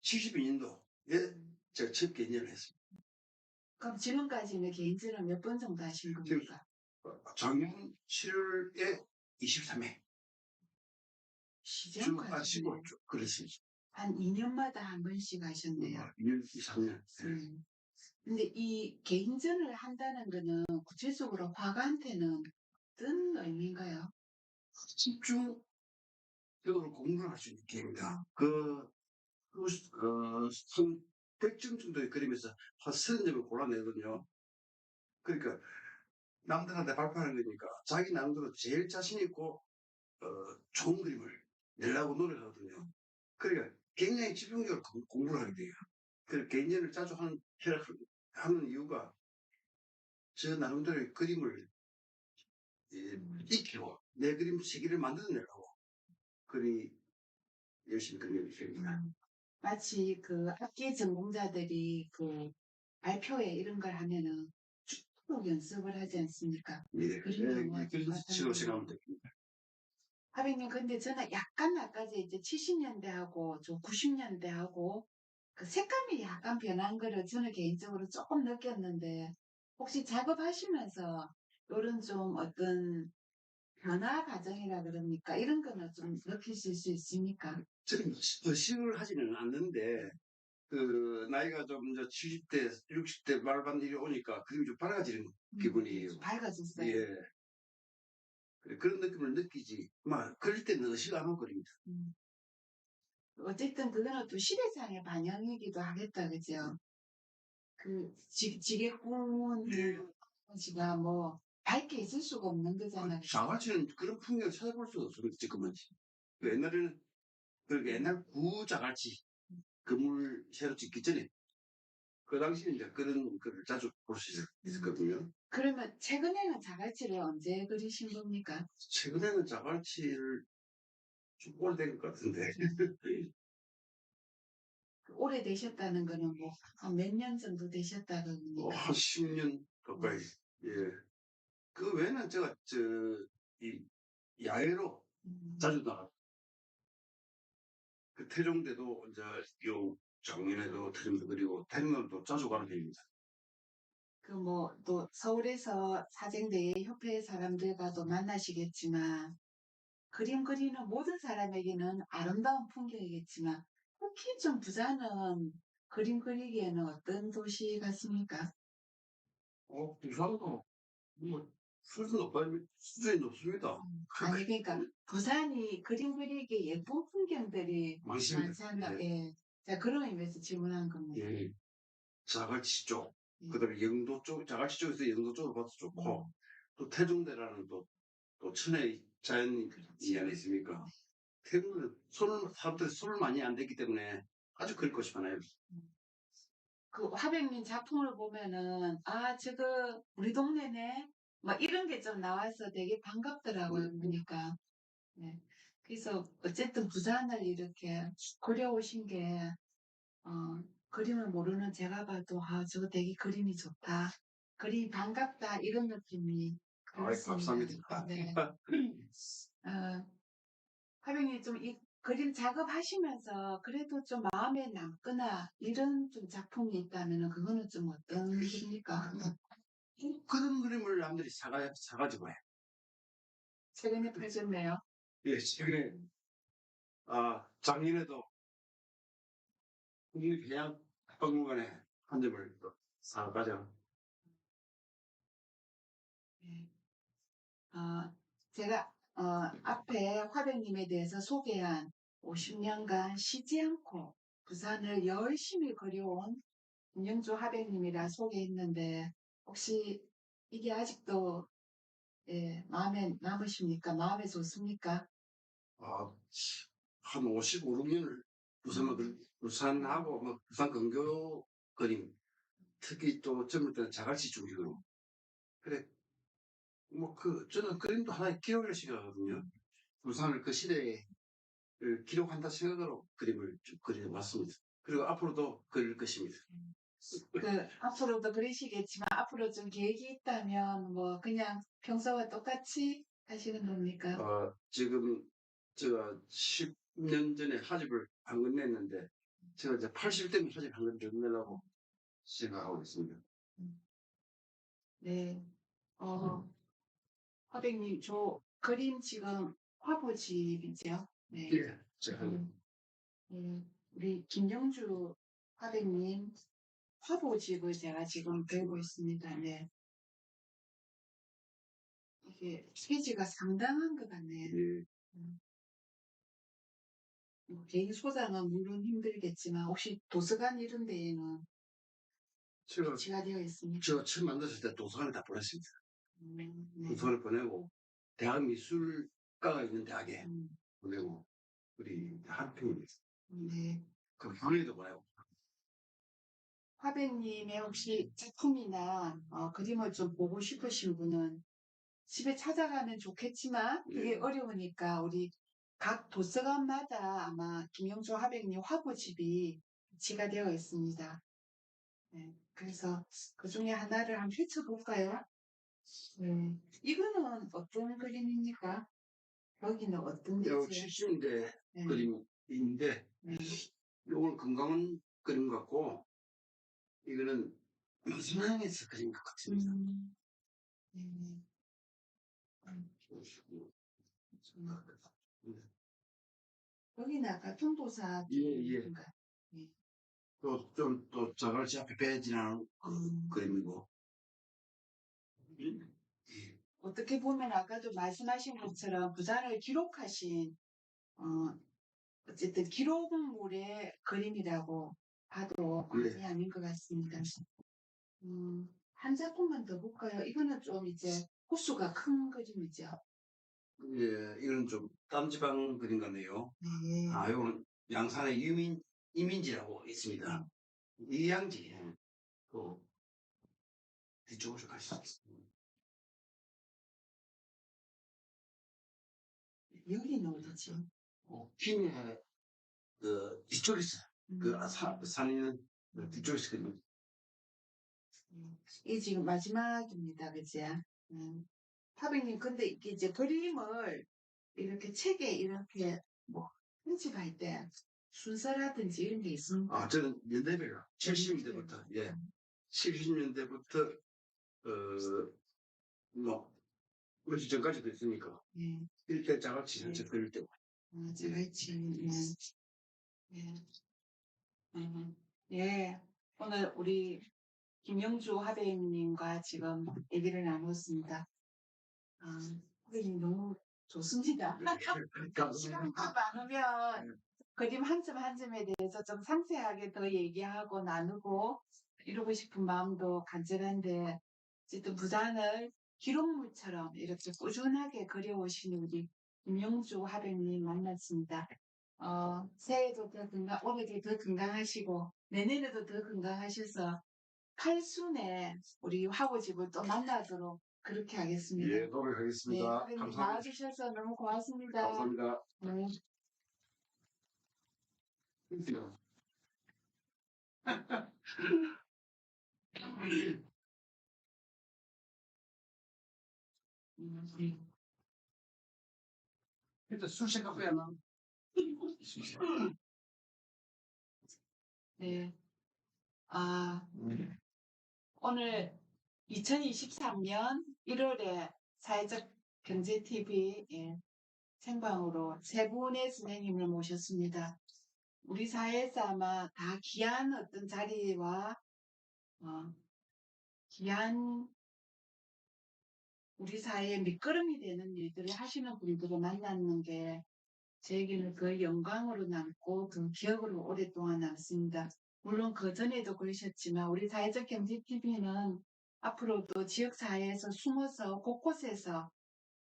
72년도에 제가 첫 개인전을 했습니다. 그럼 지금까지는 개인전을 몇 번 정도 하신 겁니까? 작년 7월에 23회. 쭉 시장까지 하시고, 쭉 그랬습니다. 한 2년마다 한 번씩 하셨네요. 2년, 2, 3년. 근데 이 개인전을 한다는 거는 구체적으로 화가한테는 어떤 의미인가요? 집중적으로 공부를 할 수 있는 기회입니다. 한 100점 정도의 그림에서 한 30점을 골라내거든요. 그러니까 남들한테 발표하는 거니까 자기 나름대로 제일 자신 있고 좋은 그림을 내려고 노력하거든요. 그러니까 굉장히 집중적으로 공부를 하게 돼요. 그래서 개인전을 자주 하는 이유가 저 나름대로의 그림을 익히고 내 그림 세계를 만들어내려고 그리 열심히 그리는 편입니다. 마치 그 악기 전공자들이 그 발표회 이런 걸 하면은 쭉 연습을 하지 않습니까? 예, 그림을 뭐 그런 식으로 생각하면 됩니다. 하빈님, 근데 저는 약간 아까 이제 70년대하고 좀 90년대하고 그 색감이 약간 변한 거를 저는 개인적으로 조금 느꼈는데, 혹시 작업하시면서 이런 좀 어떤 변화 과정이라 그럽니까? 이런 거는 좀 느끼실 수 있습니까? 저는 의식을 하지는 않는데 나이가 좀 이제 70대, 60대 말반 일이 오니까 그림이 좀 밝아지는 기분이에요. 밝아졌어요. 예. 그런 느낌을 느끼지. 막 그럴 때는 의식 안 하고 그립니다. 어쨌든 그거는 또 시대상의 반영이기도 하겠다, 그죠? 그 지게꾼이가 뭐 밝게 있을 수가 없는 거잖아요. 자갈치는 그런 풍경을 찾아볼 수가 없어요. 지금은. 옛날에는 옛날 구자갈치 건물 새로 짓기 전에 그 당시에 이제 그런 거를 자주 볼 수 있었거든요. 그러면 최근에는 자갈치를 언제 그리신 겁니까? 최근에는 자갈치를 좀 오래된 것 같은데. 오래되셨다는 거는 뭐 한 몇 년 정도 되셨다는 겁니까? 한 10년 가까이. 예. 그 외에는 제가 이 야외로 자주 나가. 그 태종대도 이제 요 작년에도 태종도 그리고 태릉도 자주 가는 편입니다. 그 뭐 또 서울에서 사쟁대회 협회 사람들과도 만나시겠지만 그림 그리는 모든 사람에게는 아름다운 풍경이겠지만 특히 좀 부산은 그림 그리기에는 어떤 도시 같습니까? 부산도 뭐 수준이 높습니다. 아니 그러니까 부산이 그림 그리기 예쁜 풍경들이 많습니다. 많잖아요. 예. 예. 자 그런 의미에서 질문한 겁니다. 예. 자갈치 쪽, 예. 그다음에 영도 쪽, 자갈치 쪽에서 영도 쪽으로 봐도 좋고, 또 태종대라는 또 천혜의 자연이 안에 있으니까, 태종대는 사람들이 손을 많이 안 댔기 때문에 아주 그릴 것이 많아요. 그 화백님 작품을 보면은 아 저거 우리 동네네 막 이런 게 좀 나와서 되게 반갑더라고요 보니까. 네. 그래서 어쨌든 부산을 이렇게 그려오신 게 그림을 모르는 제가 봐도 아 저거 되게 그림이 좋다, 그림이 반갑다 이런 느낌이 들었습니다. 감사합니다. 네. 화백님 좀 이 그림 작업하시면서 그래도 좀 마음에 남거나 이런 좀 작품이 있다면 그거는 좀 어떤 겁니까? 그런 그림을 남들이 사가지고 해. 최근에 펴졌네요. 예, 최근에, 작년에도 국립해양박물관에 한 점을 또 사가죠. 네. 제가 앞에 화백님에 대해서 소개한 50년간 쉬지 않고 부산을 열심히 그려온 김영주 화백님이라 소개했는데 혹시 이게 아직도 마음에 남으십니까? 마음에 좋습니까? 한 55, 6년을 부산하고 뭐 부산 근교 그림, 특히 또 젊을 때는 자갈치 중심으로. 그래, 저는 그림도 하나의 기록을 생각하거든요. 부산을 그 시대를 기록한다 생각으로 그림을 쭉 그려왔습니다. 그리고 앞으로도 그릴 것입니다. 앞으로도 그러시겠지만, 앞으로 좀 계획이 있다면, 뭐, 그냥 평소와 똑같이 하시는 겁니까? 지금 제가 10년 전에 하집을 한 건 냈는데, 제가 이제 80대면 하집 한 건 더 내려고 생각하고 있습니다. 네. 화백님, 저 그림 지금 화보집이죠? 네. 예, 제가 우리 김영주 화백님 화보집을 제가 지금 들고 있습니다. 네. 이게 페이지가 상당한 것 같네요. 예, 개인 소장은 물론 힘들겠지만 혹시 도서관 이런 데에는 제가 배치가 되어 있습니까? 제가 처음 만났을 때 도서관에 다 보냈습니다. 네. 도서관에 보내고 대학 미술과가 있는 대학에 음, 보내고 우리 한평입니다. 네. 그 교내도 보내고. 화백님의 혹시 작품이나 그림을 좀 보고 싶으신 분은 집에 찾아가면 좋겠지만 그게 예. 어려우니까 우리 각 도서관마다 아마 김영주 화백님 화보집이 배치가 되어 있습니다. 네, 그래서 그 중에 하나를 한번 펼쳐볼까요? 네. 이거는 어떤 그림입니까? 여기는 어떤 요 데지요? 70년대 네. 그림인데 네. 요건 건강한 그림 같고 이거는 서양에서 그린 것 같습니다. 네. 여기는 아까 통도사 예, 예. 그림인가? 네. 또 자갈치 앞에 배 지나는 그림이고. 어떻게 보면 아까도 말씀하신 것처럼 부산을 기록하신 어쨌든 기록물의 그림이라고 봐도 네. 과언이 아닌 것 같습니다. 한 작품만 더 볼까요? 이거는 좀 이제 호수가 큰 그림이죠. 예, 이건 좀 딴지방 그림 같네요. 네. 요거는 양산의 이민지라고 있습니다. 이양지. 또 뒤쪽으로 갈 수 있습니다. 여기는 어디지? 김해 뒤쪽에 있어요. 산에는 뒤쪽에 있거든요. 이게 지금 마지막입니다. 그지? 파백님, 근데 이게 이제 그림을 이렇게 책에 이렇게 뭐 편집할 때 순서라든지 이런 게 있습니까? 저는 연대별로 70년대부터, 예. 70년대부터, 며칠 전까지도 있으니까. 예. 일대 자갈치 전체 그릴 때. 자갈치. 예. 예. 오늘 우리 김영주 화백님과 지금 얘기를 나눴습니다. 화백님 너무 좋습니다. 시간만 많으면 그림 한 점 한 점에 대해서 좀 상세하게 더 얘기하고 나누고 이러고 싶은 마음도 간절한데 어쨌든 부산을 기록물처럼 이렇게 꾸준하게 그려오시는 우리 김영주 화백님 만났습니다. 새해도 더 올해도 더 건강하시고 내년에도 더 건강하셔서 8순에 우리 화보집을 또 만나도록 그렇게 하겠습니다. 예, 노력하겠습니다. 네, 화백님 감사합니다. 나와주셔서 너무 고맙습니다. 감사합니다. 네. 일단 술 생각해야 나. 네. 오늘 2023년 1월에 사회적 경제 TV 생방으로 세 분의 선생님을 모셨습니다. 우리 사회에서 아마 다 귀한 어떤 자리와 귀한 우리 사회에 밑거름이 되는 일들을 하시는 분들을 만나는 게 저에게는 그 영광으로 남고 그 기억으로 오랫동안 남습니다. 물론 그 전에도 그러셨지만 우리 사회적 경제 TV는 앞으로도 지역사회에서 숨어서 곳곳에서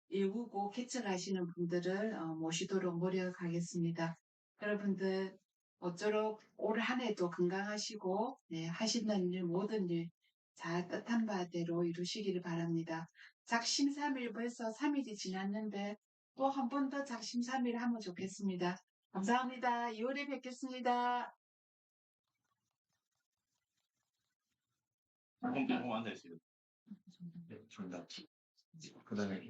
일구고 개척하시는 분들을 모시도록 노력하겠습니다. 여러분들 모쪼록 올 한 해도 건강하시고 네, 하시는 일 모든 일 잘 뜻한 바대로 이루시기를 바랍니다. 작심삼일 벌써 3일이 지났는데 또 한 번 더 작심삼일 하면 좋겠습니다. 감사합니다. 2월에 뵙겠습니다. 조금 앉아있어요. 네, 정답. 그 다음에